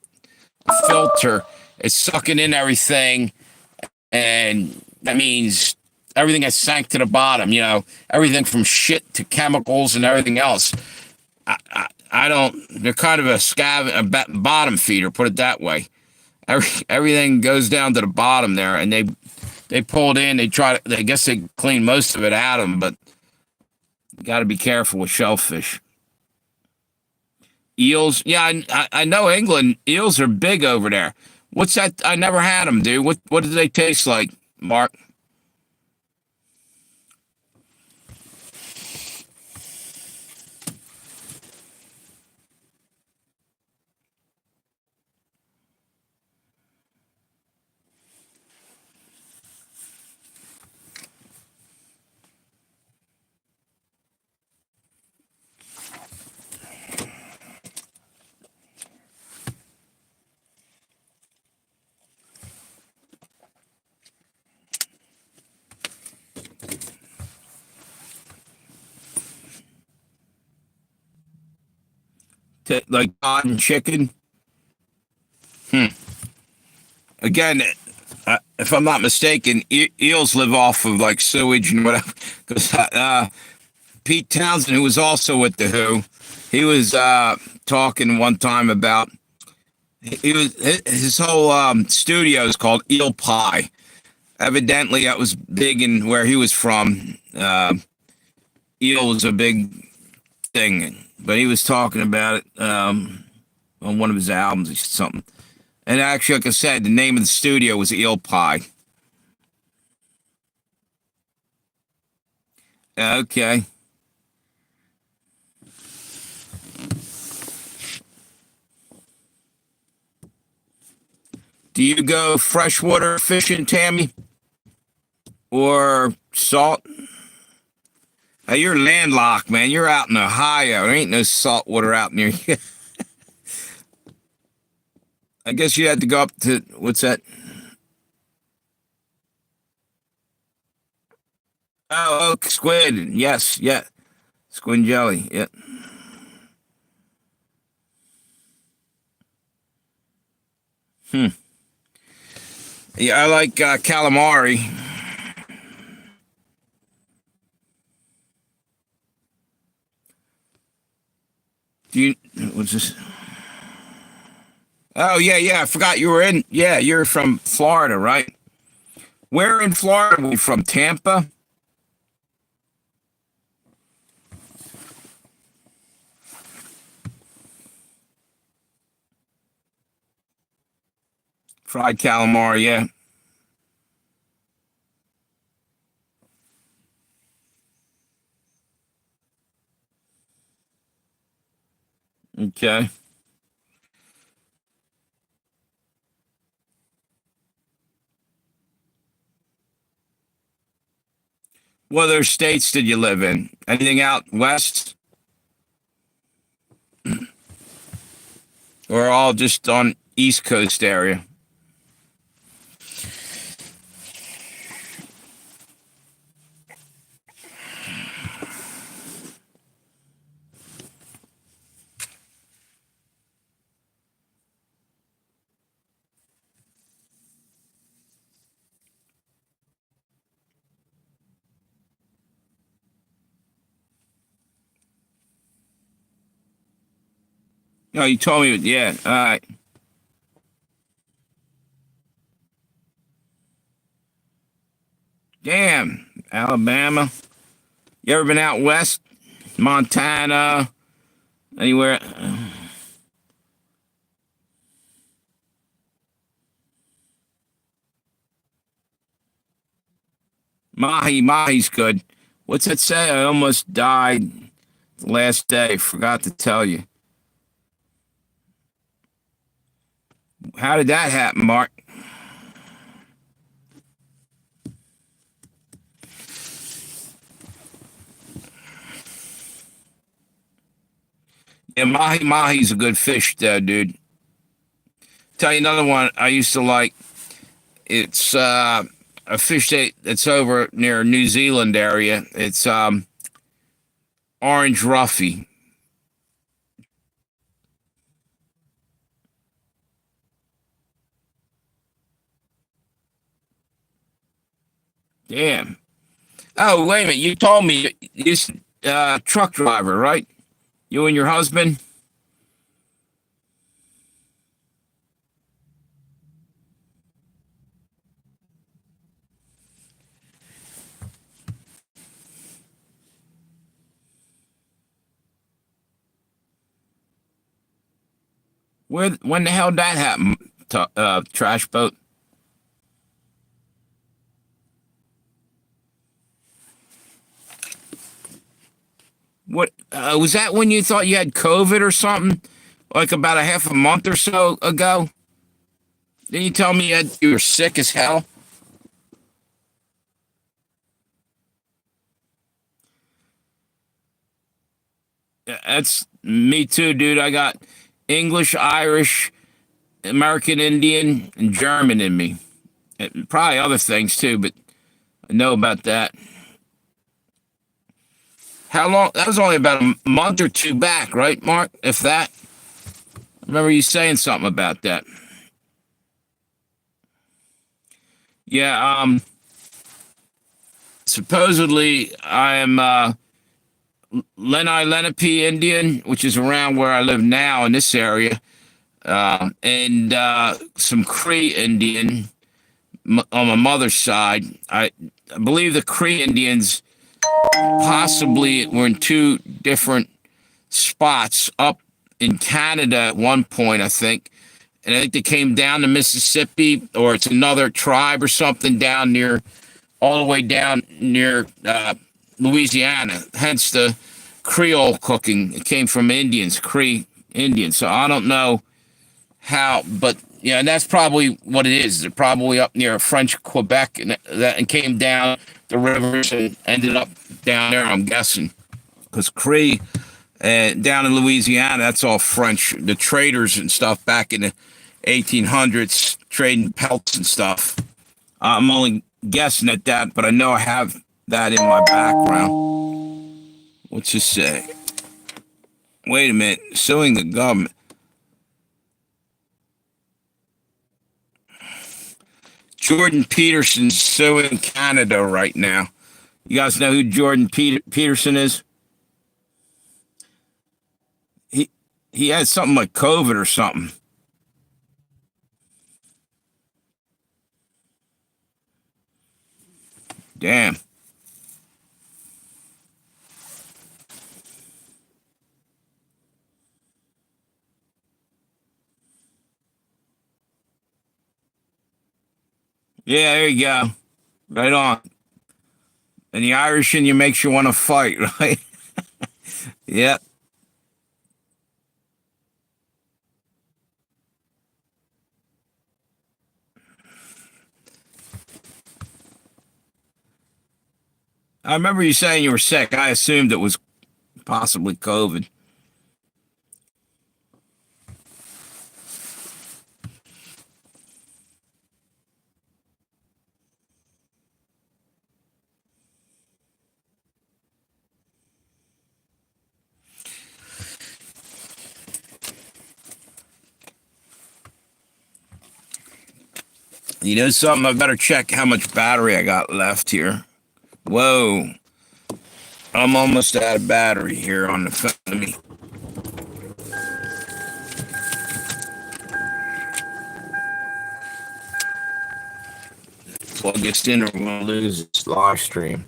filter. It's sucking in everything, and that means everything gets sank to the bottom. Everything from shit to chemicals and everything else. I don't. They're kind of a bottom feeder. Put it that way. Everything goes down to the bottom there, and they pull it in. They try to. I guess they clean most of it out of them, but you got to be careful with shellfish. Eels, yeah, I know England. Eels are big over there. What's that? I never had them, dude. What do they taste like, Mark? like cod and chicken. Hmm. Again, if I'm not mistaken, eels live off of like sewage and whatever. Because Pete Townsend, who was also with the Who, he was talking one time about he was his whole studio is called Eel Pie. Evidently, that was big in where he was from. Eel was a big thing, but he was talking about it on one of his albums or something. And actually, like I said, the name of the studio was Eel Pie. Okay. Do you go freshwater fishing, Tammy? Or salt? You're landlocked, man. You're out in Ohio. There ain't no salt water out near you. I guess you had to go up to, what's that? Oh, squid. Yes, yeah. Squid and jelly. Yeah. Hmm. Yeah, I like calamari. Do you, what's this? Oh, yeah, yeah. I forgot you were in, yeah, you're from Florida, right? Where in Florida are we from? Tampa? Fried calamari, yeah. Okay. What other states did you live in? Anything out west? Or all just on East Coast area? No, you told me, yeah. All right. Damn, Alabama. You ever been out west? Montana? Anywhere? Mahi's good. What's that say? I almost died the last day. Forgot to tell you. How did that happen, Mark? Yeah, mahi's a good fish, though, dude. Tell you another one I used to like. It's a fish that's over near New Zealand area. It's orange roughy. Damn. Oh, wait a minute. You told me this truck driver, right? You and your husband? When the hell did that happen? Trash boat. What was that when you thought you had COVID or something? Like about a half a month or so ago? Didn't you tell me you were sick as hell? Yeah, that's me too, dude. I got English, Irish, American Indian, and German in me. And probably other things too, but I know about that. How long? That was only about a month or two back, right, Mark? If that. I remember you saying something about that. Yeah, supposedly I am Lenai Lenape Indian, which is around where I live now in this area, and some Cree Indian on my mother's side. I believe the Cree Indians possibly were in two different spots up in Canada at one point, I think. And I think they came down to Mississippi, or it's another tribe or something down near, all the way down near Louisiana. Hence the Creole cooking. It came from Indians, Cree Indians. So I don't know how, but yeah, and that's probably what it is. They're probably up near French Quebec and came down the rivers and ended up down there, I'm guessing. Because Cree down in Louisiana, that's all French. The traders and stuff back in the 1800s, trading pelts and stuff. I'm only guessing at that, but I know I have that in my background. What's this say? Wait a minute. Suing the government. Jordan Peterson's suing Canada right now. You guys know who Jordan Peterson is? He had something like COVID or something. Damn. Yeah, there you go. Right on. And the Irish in you makes you want to fight, right? Yep. I remember you saying you were sick. I assumed it was possibly COVID. You know something? I better check how much battery I got left here. Whoa. I'm almost out of battery here on the phone. Let me plug this in or I'm going to lose this live stream.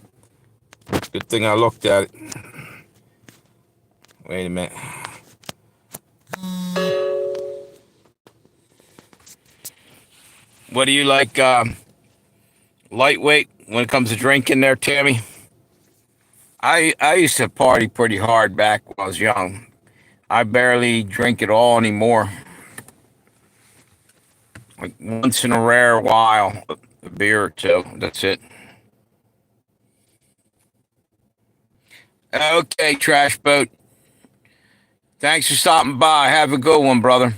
Good thing I looked at it. Wait a minute. What do you like, lightweight when it comes to drinking there, Tammy? I used to party pretty hard back when I was young. I barely drink at all anymore. Like once in a rare while, a beer or two. That's it. Okay, Trash Boat. Thanks for stopping by. Have a good one, brother.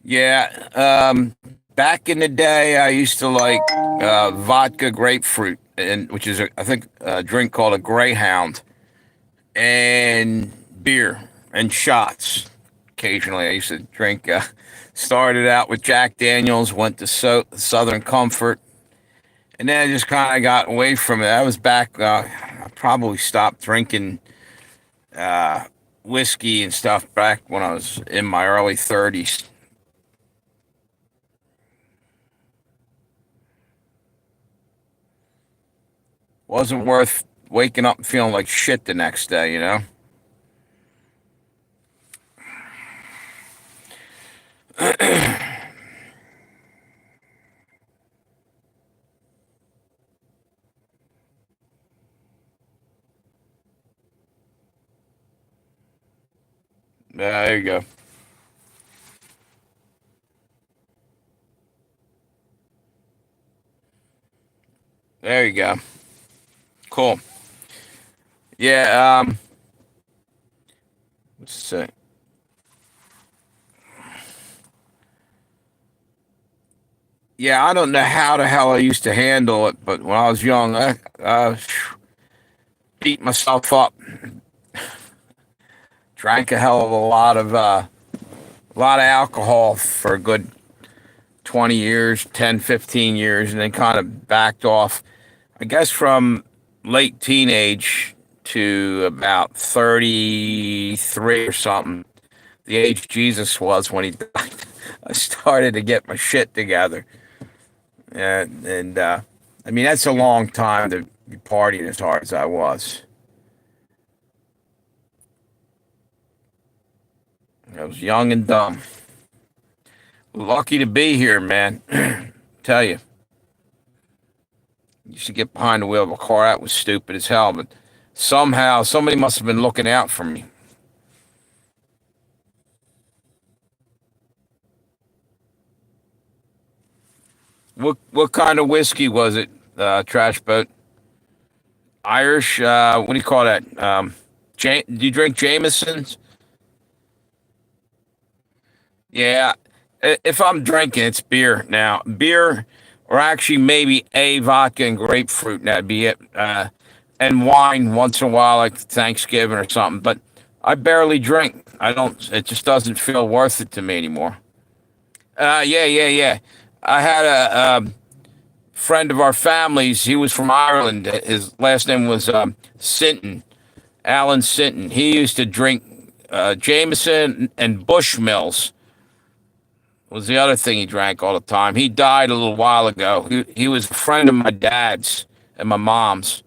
Yeah. Back in the day, I used to like vodka grapefruit, and which is I think a drink called a Greyhound, and beer and shots. Occasionally, I used to drink. Started out with Jack Daniels, went to Southern Comfort, and then I just kind of got away from it. I was back. I probably stopped drinking whiskey and stuff back when I was in my early 30s. Wasn't worth waking up and feeling like shit the next day, you know? Yeah, there you go. There you go. Cool. Yeah, let's see. Yeah, I don't know how the hell I used to handle it, but when I was young, I beat myself up, drank a hell of a lot of alcohol for a good 20 years, 10, 15 years, and then kind of backed off. I guess from late teenage to about 33 or something, the age Jesus was when he died. I started to get my shit together. And I mean, that's a long time to be partying as hard as I was. I was young and dumb. Lucky to be here, man. Tell you, used to get behind the wheel of a car. That was stupid as hell, but somehow somebody must have been looking out for me. What kind of whiskey was it? Trash boat, Irish. What do you call that? Do you drink Jameson's? Yeah. If I'm drinking, it's beer now. Beer, or actually maybe a vodka and grapefruit. That'd be it. And wine once in a while, like Thanksgiving or something. But I barely drink. I don't. It just doesn't feel worth it to me anymore. Yeah. I had a friend of our family's. He was from Ireland. His last name was Sinton, Alan Sinton. He used to drink Jameson and Bushmills was the other thing he drank all the time. He died a little while ago. He was a friend of my dad's and my mom's.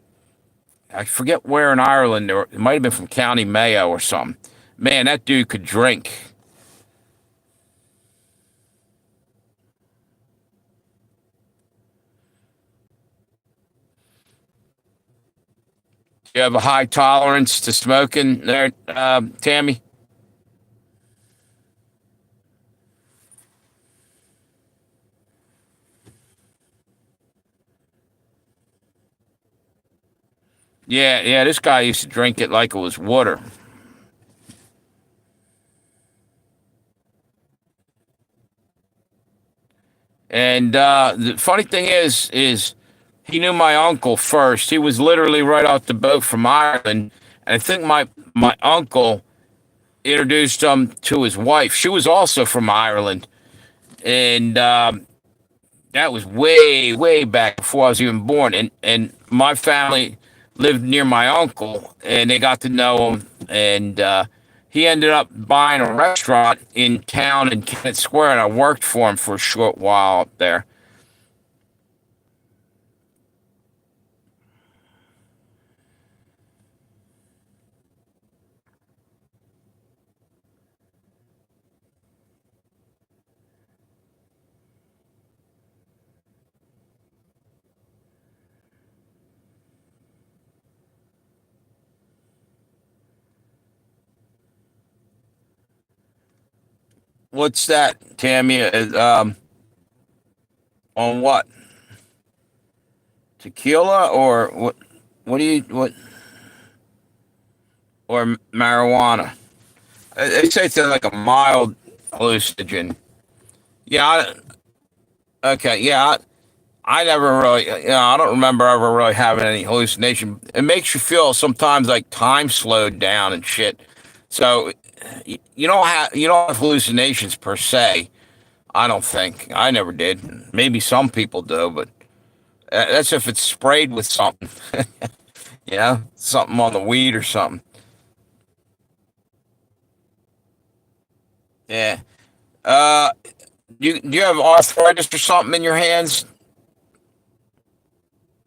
I forget where in Ireland, or it might have been from County Mayo or something. Man, that dude could drink. You have a high tolerance to smoking there, Tammy? Yeah, this guy used to drink it like it was water. And the funny thing is he knew my uncle first. He was literally right off the boat from Ireland. And I think my uncle introduced him to his wife. She was also from Ireland. And that was way back before I was even born. And my family lived near my uncle, and they got to know him. And he ended up buying a restaurant in town in Kennett Square, and I worked for him for a short while up there. What's that, Tammy? On what? Tequila or what? What do you what? Or marijuana? They say it's like a mild hallucinogen. Yeah. Okay. Yeah. I never really, I don't remember ever really having any hallucination. It makes you feel sometimes like time slowed down and shit. So you don't have hallucinations per se. I don't think I never did. Maybe some people do, but that's if it's sprayed with something. Something on the weed or something. Yeah. Uh, do you have arthritis or something in your hands?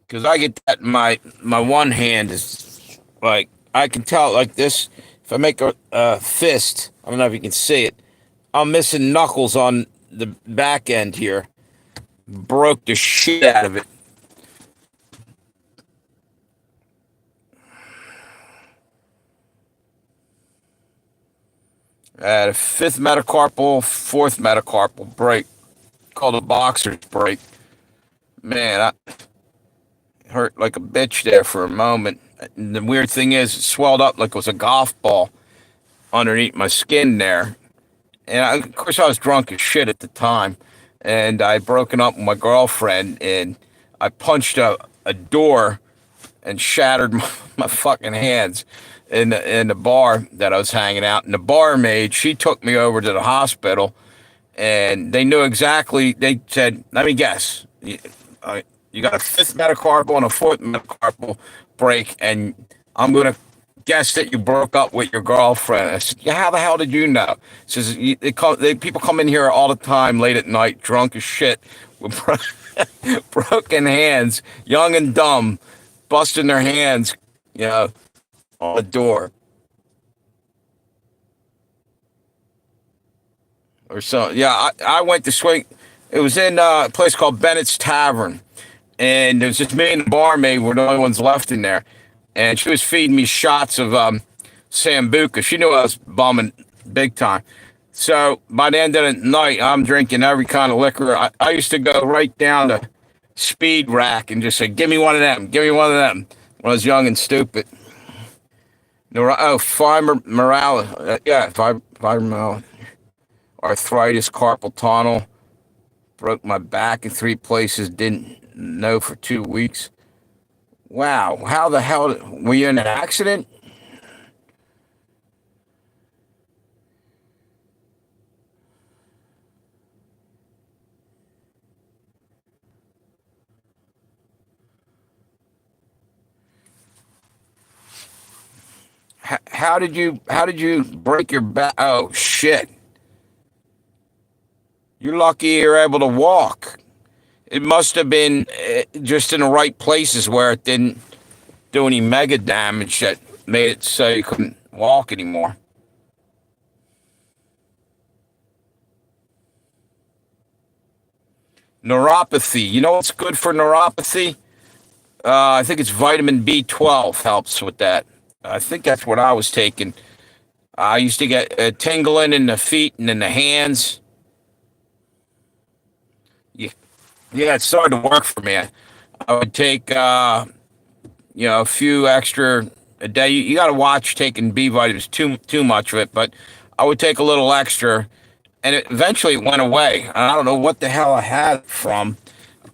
Because I get that in my one hand is like I can tell like this. If I make a fist, I don't know if you can see it. I'm missing knuckles on the back end here. Broke the shit out of it. The fifth metacarpal, fourth metacarpal break, called a boxer's break. Man, I hurt like a bitch there for a moment. And the weird thing is, it swelled up like it was a golf ball underneath my skin there. And of course, I was drunk as shit at the time. and I'd broken up with my girlfriend, and I punched a door and shattered my fucking hands in the bar that I was hanging out. And the barmaid, she took me over to the hospital, and they knew exactly. They said, "Let me guess, you got a fifth metacarpal and a fourth metacarpal break, and I'm gonna guess that you broke up with your girlfriend." I said, "Yeah, how the hell did you know?" She says, People come in here all the time late at night, drunk as shit, with broken hands, young and dumb, busting their hands, you know, on the door or so. Yeah, I went to swing. It was in a place called Bennett's Tavern, and there was just me and the barmaid were the only ones left in there, and she was feeding me shots of sambuca. She knew I was bumming big time. So by the end of the night, I'm drinking every kind of liquor. I used to go right down to Speed Rack and just say, "Give me one of them. Give me one of them." When I was young and stupid. Fibromyalgia. Yeah, fibromyalgia. Arthritis, carpal tunnel. Broke my back in three places. Didn't know for 2 weeks. Wow. How the hell were you in an accident? How did you break your back? Oh shit. You're lucky you're able to walk. It must have been just in the right places where it didn't do any mega damage that made it so you couldn't walk anymore. Neuropathy. You know what's good for neuropathy? I think it's vitamin B12 helps with that. I think that's what I was taking. I used to get tingling in the feet and in the hands. Yeah, yeah, it started to work for me. I would take, a few extra a day. You got to watch taking B vitamins too much of it, but I would take a little extra, and eventually it went away. I don't know what the hell I had it from.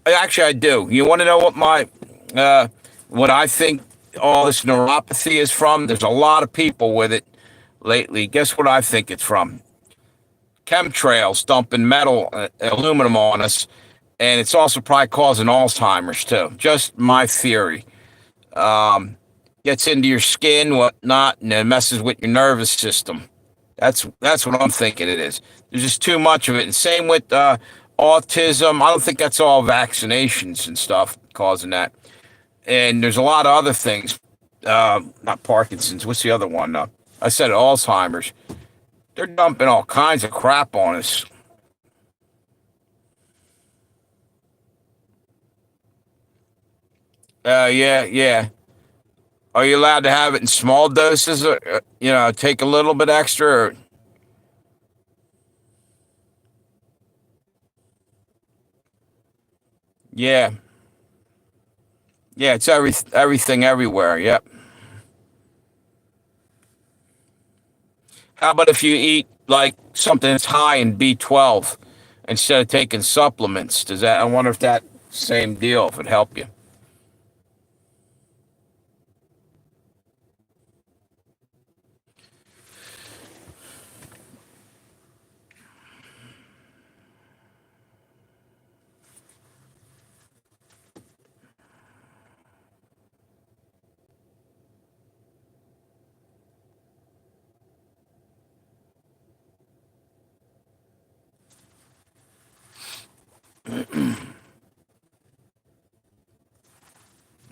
Actually, I do. You want to know uh, what I think all this neuropathy is from? There's a lot of people with it lately. Guess what I think it's from? Chemtrails dumping metal, aluminum on us, and it's also probably causing Alzheimer's too. Just my theory. Gets into your skin, whatnot, and it messes with your nervous system. That's what I'm thinking it is. There's just too much of it. And same with autism. I don't think that's all vaccinations and stuff causing that. And there's a lot of other things. Not Parkinson's. What's the other one? I said Alzheimer's. They're dumping all kinds of crap on us. Yeah, yeah. Are you allowed to have it in small doses? Or, take a little bit extra. Or, yeah, yeah. It's everything everywhere. Yep. How about if you eat like something that's high in B12 instead of taking supplements? Does that? I wonder if that same deal if it help you.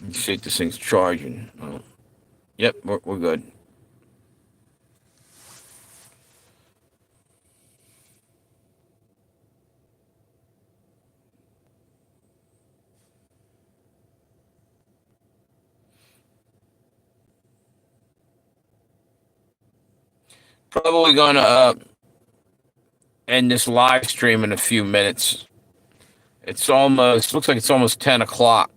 Let's see if this thing's charging. Oh, yep, we're good. Probably gonna end this live stream in a few minutes. It's almost looks like it's almost 10 o'clock,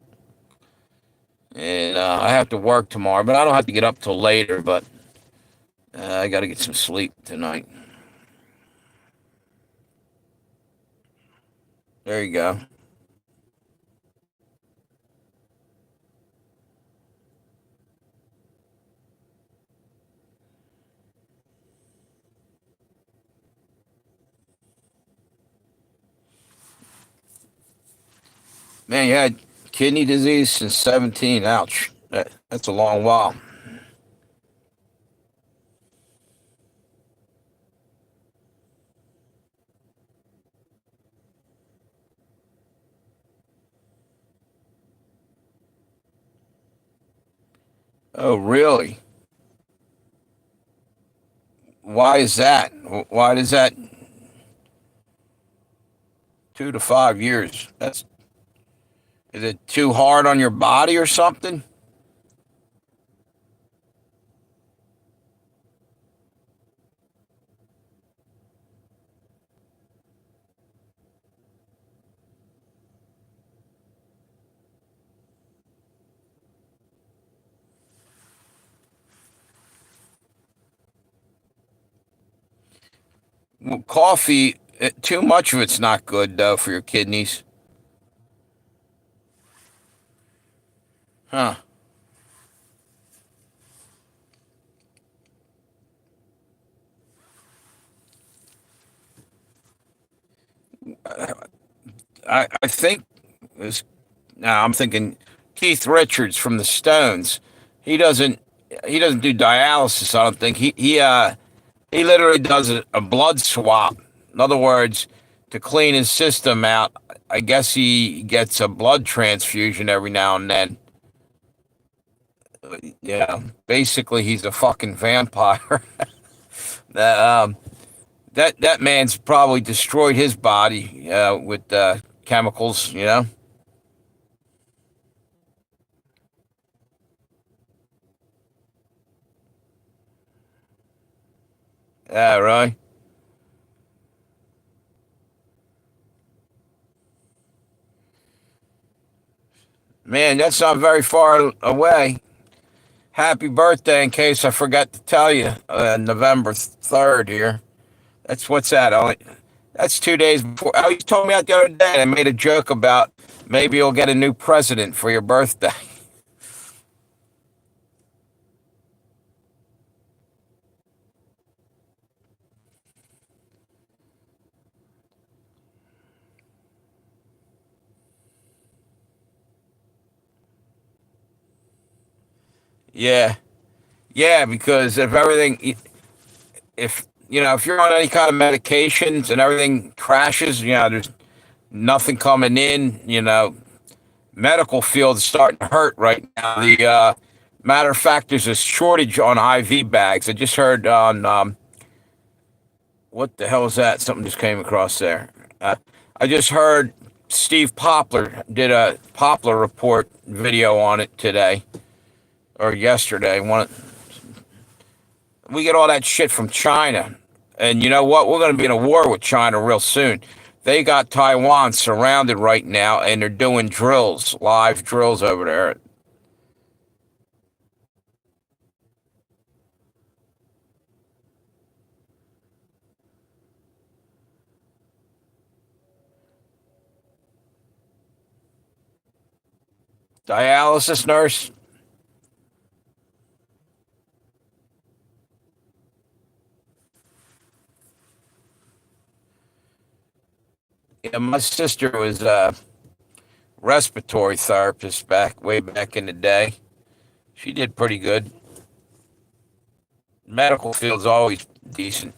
and I have to work tomorrow, but I don't have to get up till later. But I got to get some sleep tonight. There you go. Man, you had kidney disease since 17. Ouch. That's a long while. Oh, really? Why is that? Why does that 2 to 5 years? That's Is it too hard on your body or something? Well, coffee, too much of it's not good though for your kidneys. Huh. I think this. Now I'm thinking Keith Richards from the Stones. He doesn't he doesn't do dialysis. I don't think he literally does a blood swap. In other words, to clean his system out. I guess he gets a blood transfusion every now and then. Yeah, basically he's a fucking vampire. that that man's probably destroyed his body with chemicals. You know. Yeah, right. Man, that's not very far away. Happy birthday, in case I forgot to tell you, November 3rd here. That's what's that? Only that's 2 days before. Oh, you told me that the other day. I made a joke about maybe you'll get a new president for your birthday. Yeah, yeah, because if if you're on any kind of medications and everything crashes, there's nothing coming in. Medical field is starting to hurt right now. The matter of fact, there's a shortage on IV bags. I just heard on what the hell is that? Something just came across there. I just heard Steve Poplar did a Poplar report video on it today or yesterday. We get all that shit from China, and you know what? We're going to be in a war with China real soon. They got Taiwan surrounded right now, and they're doing drills, live drills over there. Dialysis nurse. Yeah, my sister was a respiratory therapist way back in the day. She did pretty good. Medical field's always decent.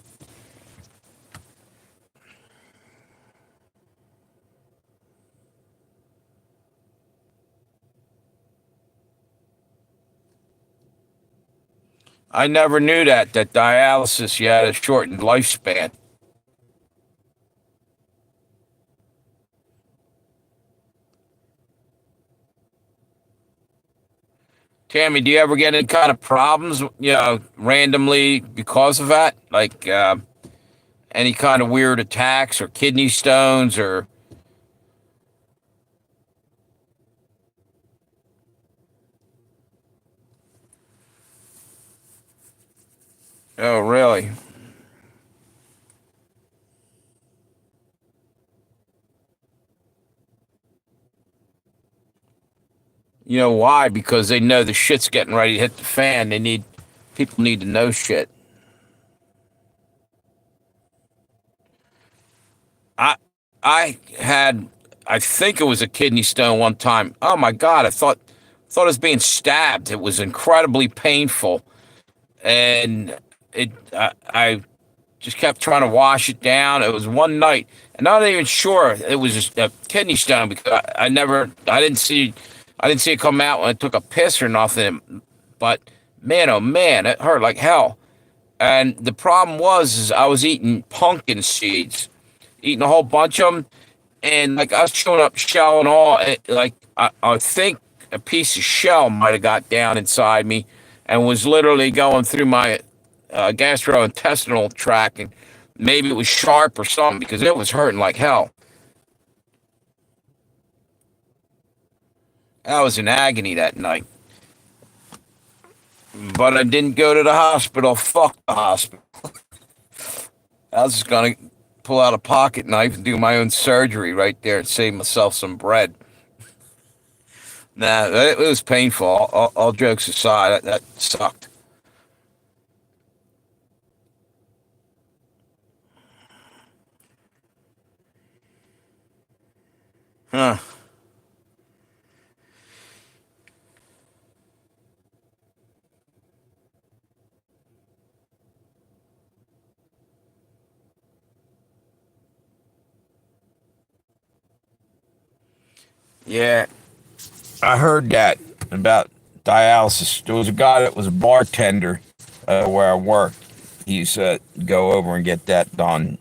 I never knew that dialysis you had a shortened lifespan. Tammy, do you ever get any kind of problems, randomly because of that? Like any kind of weird attacks or kidney stones or? Oh, really? You know why? Because they know the shit's getting ready to hit the fan. People need to know shit. I I had I think it was a kidney stone one time. Oh my god! I thought I was being stabbed. It was incredibly painful, and I just kept trying to wash it down. It was one night, and I'm not even sure it was just a kidney stone because I didn't see it come out when I took a piss or nothing. But man, oh man, it hurt like hell. And the problem was, is I was eating pumpkin seeds, eating a whole bunch of them, and like I was chewing up shell and all. I think a piece of shell might have got down inside me, and was literally going through my gastrointestinal tract, and maybe it was sharp or something because it was hurting like hell. I was in agony that night, but I didn't go to the hospital. Fuck the hospital. I was just gonna pull out a pocket knife and do my own surgery right there and save myself some bread. Nah, it was painful. All jokes aside, that sucked. Huh. Yeah, I heard that about dialysis. There was a guy that was a bartender where I worked. He used to go over and get that done.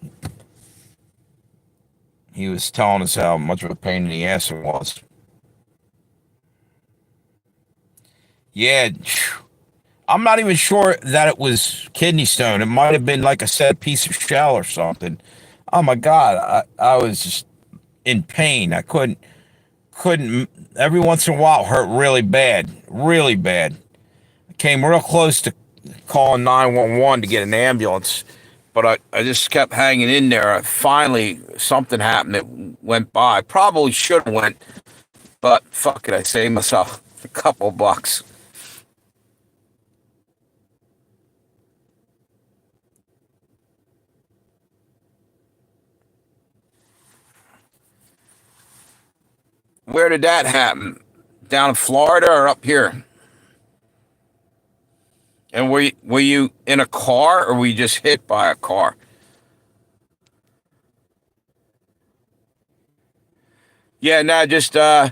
He was telling us how much of a pain in the ass it was. Yeah, I'm not even sure that it was kidney stone. It might have been, like I said, a piece of shell or something. Oh my God, I was just in pain. I couldn't. Every once in a while, it hurt really bad, really bad. I came real close to calling 911 to get an ambulance, but I just kept hanging in there. Finally, something happened. It went by. Probably should have went, but fuck it. I saved myself a couple bucks. Where did that happen? Down in Florida or up here? And were you in a car or were you just hit by a car? Yeah, no, just I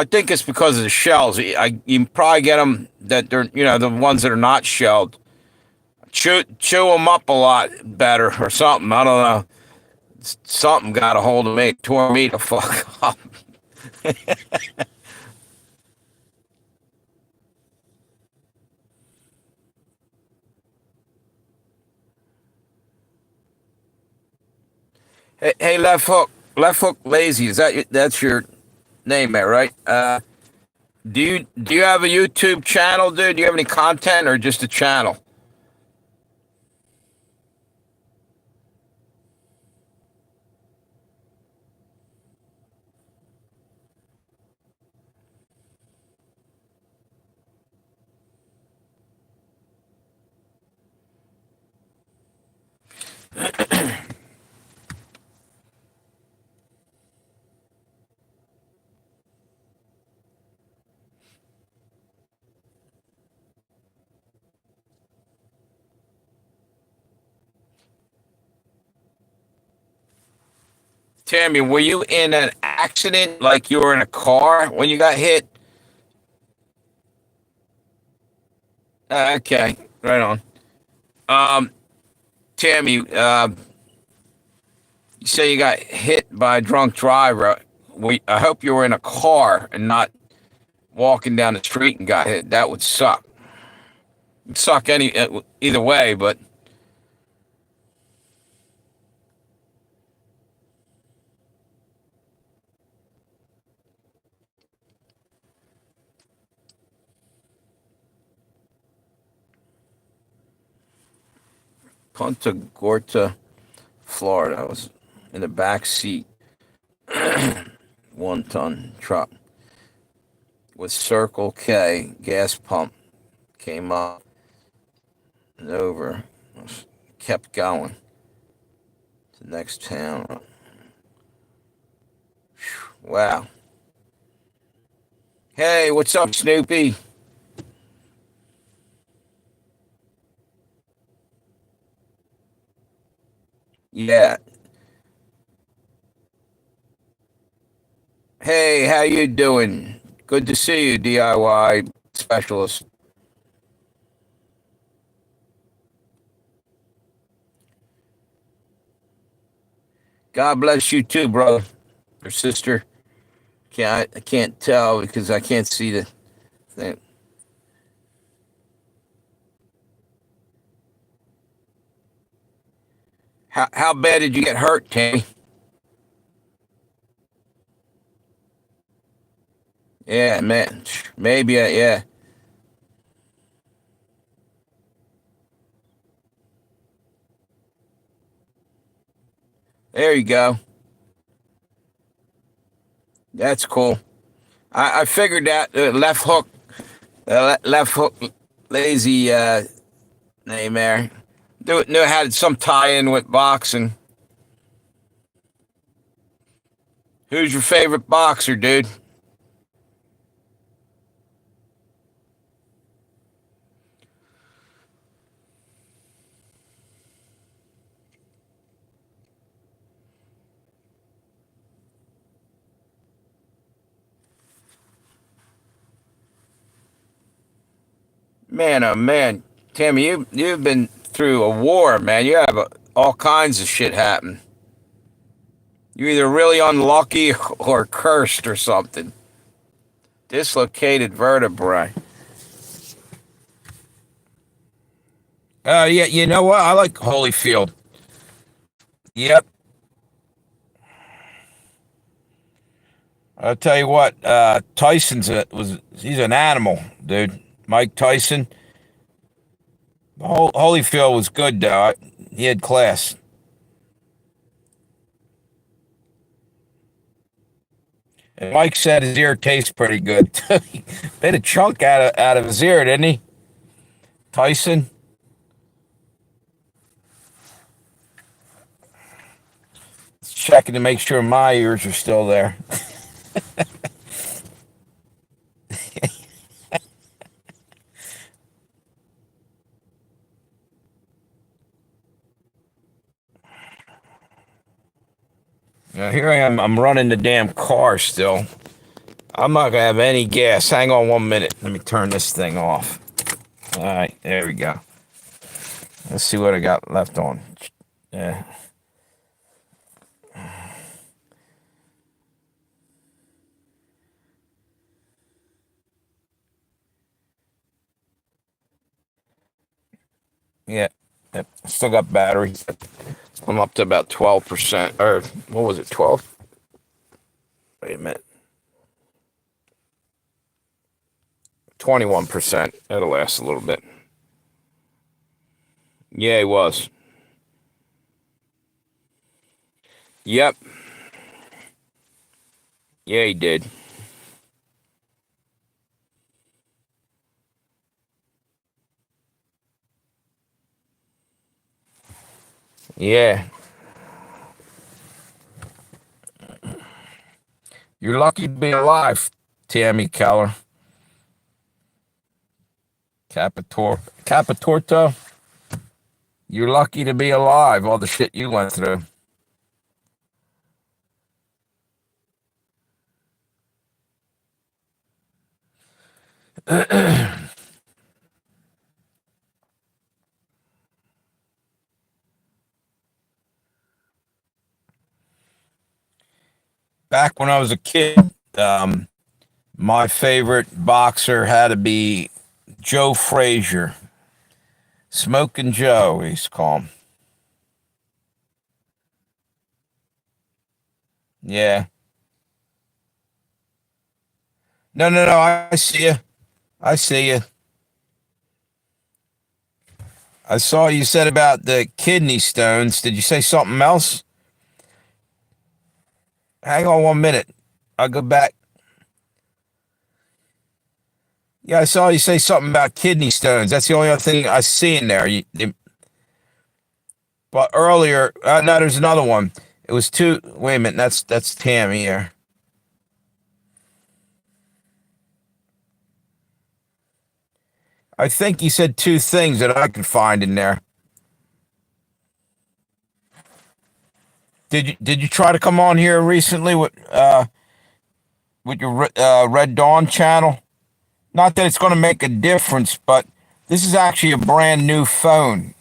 think it's because of the shells. You probably get them that they're the ones that are not shelled. Chew them up a lot better or something. I don't know. Something got a hold of me, tore me the fuck up. Hey, left hook, lazy. That's your name, there, right? Do you have a YouTube channel, dude? Do you have any content or just a channel? Tammy, were you in an accident, like you were in a car when you got hit? Okay, right on. Um, Tammy, you say you got hit by a drunk driver. I hope you were in a car and not walking down the street and got hit. That would suck. It'd suck either way, but Punta Gorta, Florida. I was in the back seat, 1 ton truck with Circle K gas pump. Came up and over. Kept going to the next town. Wow. Hey, what's up, Snoopy? Yeah. Hey, how you doing? Good to see you, DIY specialist. God bless you too, brother or sister. I can't tell because I can't see the thing. How bad did you get hurt, Tammy? Yeah, man. Maybe, yeah. There you go. That's cool. I figured that left hook, lazy name there. Knew it had some tie in with boxing. Who's your favorite boxer, dude? Man, oh man, Tammy, you've been through a war, man. You have all kinds of shit happen. You're either really unlucky or cursed or something. Dislocated vertebrae. Yeah, you know what? I like Holyfield. Yep. I'll tell you what. He's an animal, dude. Mike Tyson. Holyfield was good though. He had class. And Mike said his ear tastes pretty good. He made a chunk out of his ear, didn't he? Tyson. Checking to make sure my ears are still there. Now here I am. I'm running the damn car still. I'm not gonna have any gas. Hang on 1 minute. Let me turn this thing off. All right, there we go. Let's see what I got left on. Yeah. Yeah. Yep. Still got battery. I'm up to about 12%. Or what was it, 12? Wait a minute. 21%. That'll last a little bit. Yeah, he was. Yep. Yeah, he did. Yeah. You're lucky to be alive, Tammy Keller. Capitorto. You're lucky to be alive, all the shit you went through. Back when I was a kid, my favorite boxer had to be Joe Frazier. Smoking Joe, he's called. Yeah. No, no, no. I see you. I see you. I saw you said about the kidney stones. Did you say something else? Hang on 1 minute. I'll go back. Yeah, I saw you say something about kidney stones. That's the only other thing I see in there. But earlier, no, there's another one. It was two. Wait a minute, that's Tammy here. I think you said two things that I could find in there. Did you try to come on here recently with your Red Dawn channel? Not that it's going to make a difference, but this is actually a brand new phone.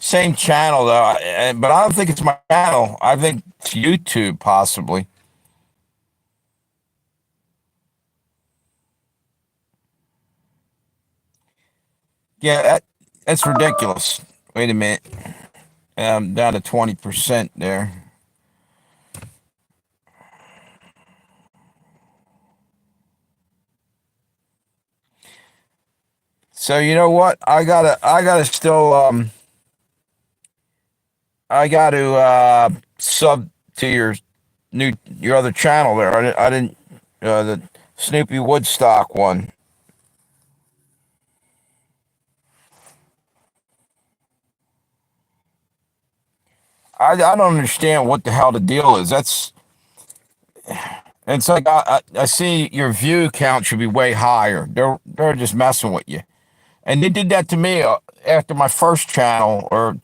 Same channel though, but I don't think it's my channel. I think it's YouTube possibly. Yeah, that's ridiculous. Wait a minute. Down to 20% there. So you know what? I gotta still I gotta sub to your other channel there. I didn't the Snoopy Woodstock one. I don't understand what the hell the deal is. That's it's like I see your view count should be way higher. They're just messing with you. And they did that to me after my first channel or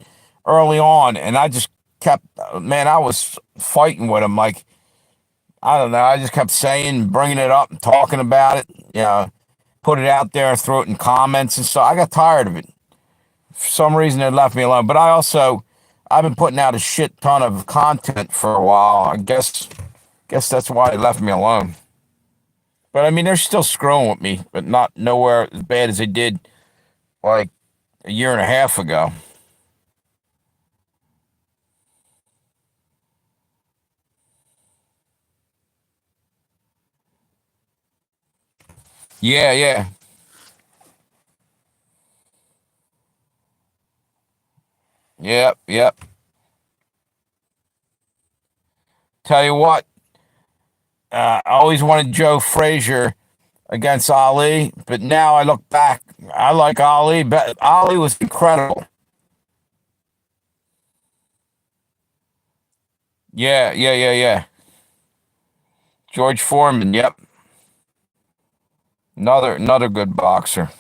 early on, and I just kept, man, I was fighting with them. Like, I don't know, I just kept saying, bringing it up and talking about it, put it out there, throw it in comments and stuff. I got tired of it. For some reason, they left me alone. But I've been putting out a shit ton of content for a while. I guess that's why they left me alone. But I mean, they're still screwing with me, but not nowhere as bad as they did like a year and a half ago. Yeah, yeah. Yep, yep. Tell you what, I always wanted Joe Frazier against Ali, but now I look back, I like Ali, but Ali was incredible. Yeah, yeah, yeah, yeah. George Foreman, yep. Another good boxer.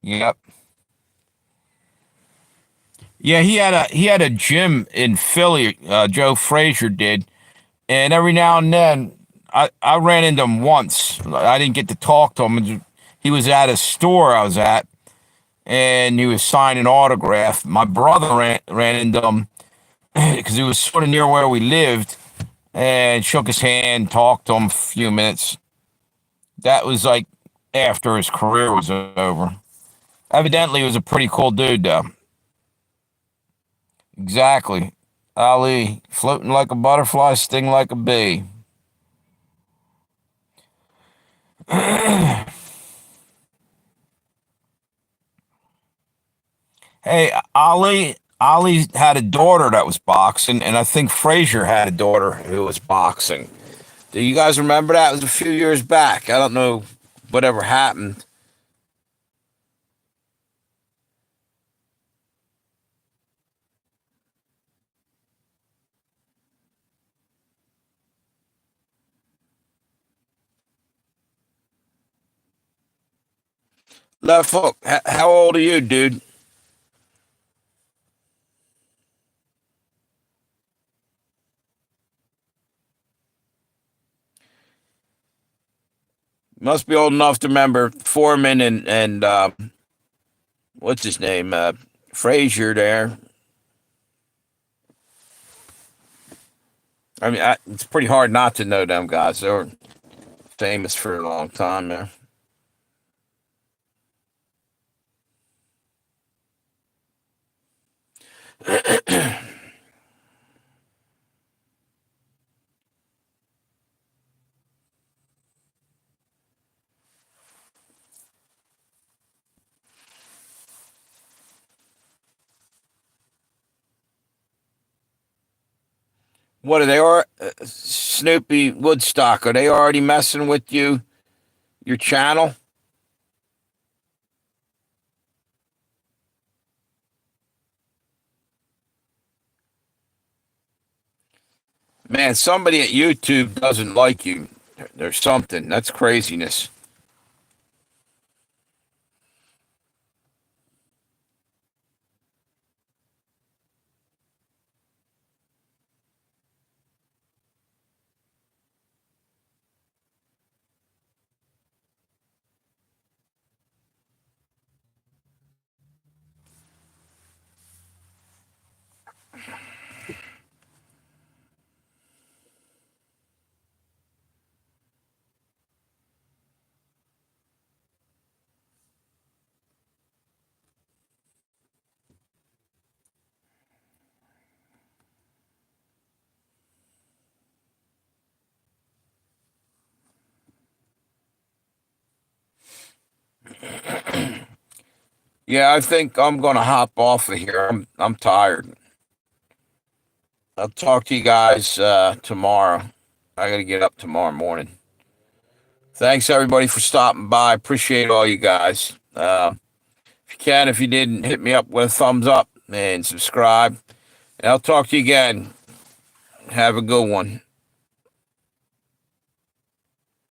Yep. Yeah, he had a gym in Philly, Joe Frazier did, and every now and then I ran into him once. I didn't get to talk to him. He was at a store I was at, and he was signing autograph. My brother ran into him because he was sort of near where we lived, and shook his hand, talked to him a few minutes. That was like after his career was over. Evidently, he was a pretty cool dude, though. Exactly. Ali, floating like a butterfly, sting like a bee. Hey, Ali had a daughter that was boxing, and I think Frazier had a daughter who was boxing. Do you guys remember that? It was a few years back. I don't know whatever happened. Left hook. How old are you, dude? Must be old enough to remember Foreman and what's his name? Frazier there. I mean, it's pretty hard not to know them guys. They were famous for a long time there. What are they? Are Snoopy Woodstock, are they already messing with your channel? Man, somebody at YouTube doesn't like you. There's something. That's craziness. Yeah, I think I'm gonna hop off of here. I'm tired. I'll talk to you guys tomorrow. I gotta get up tomorrow morning. Thanks everybody for stopping by. Appreciate all you guys. If you can, if you didn't, hit me up with a thumbs up and subscribe. And I'll talk to you again. Have a good one.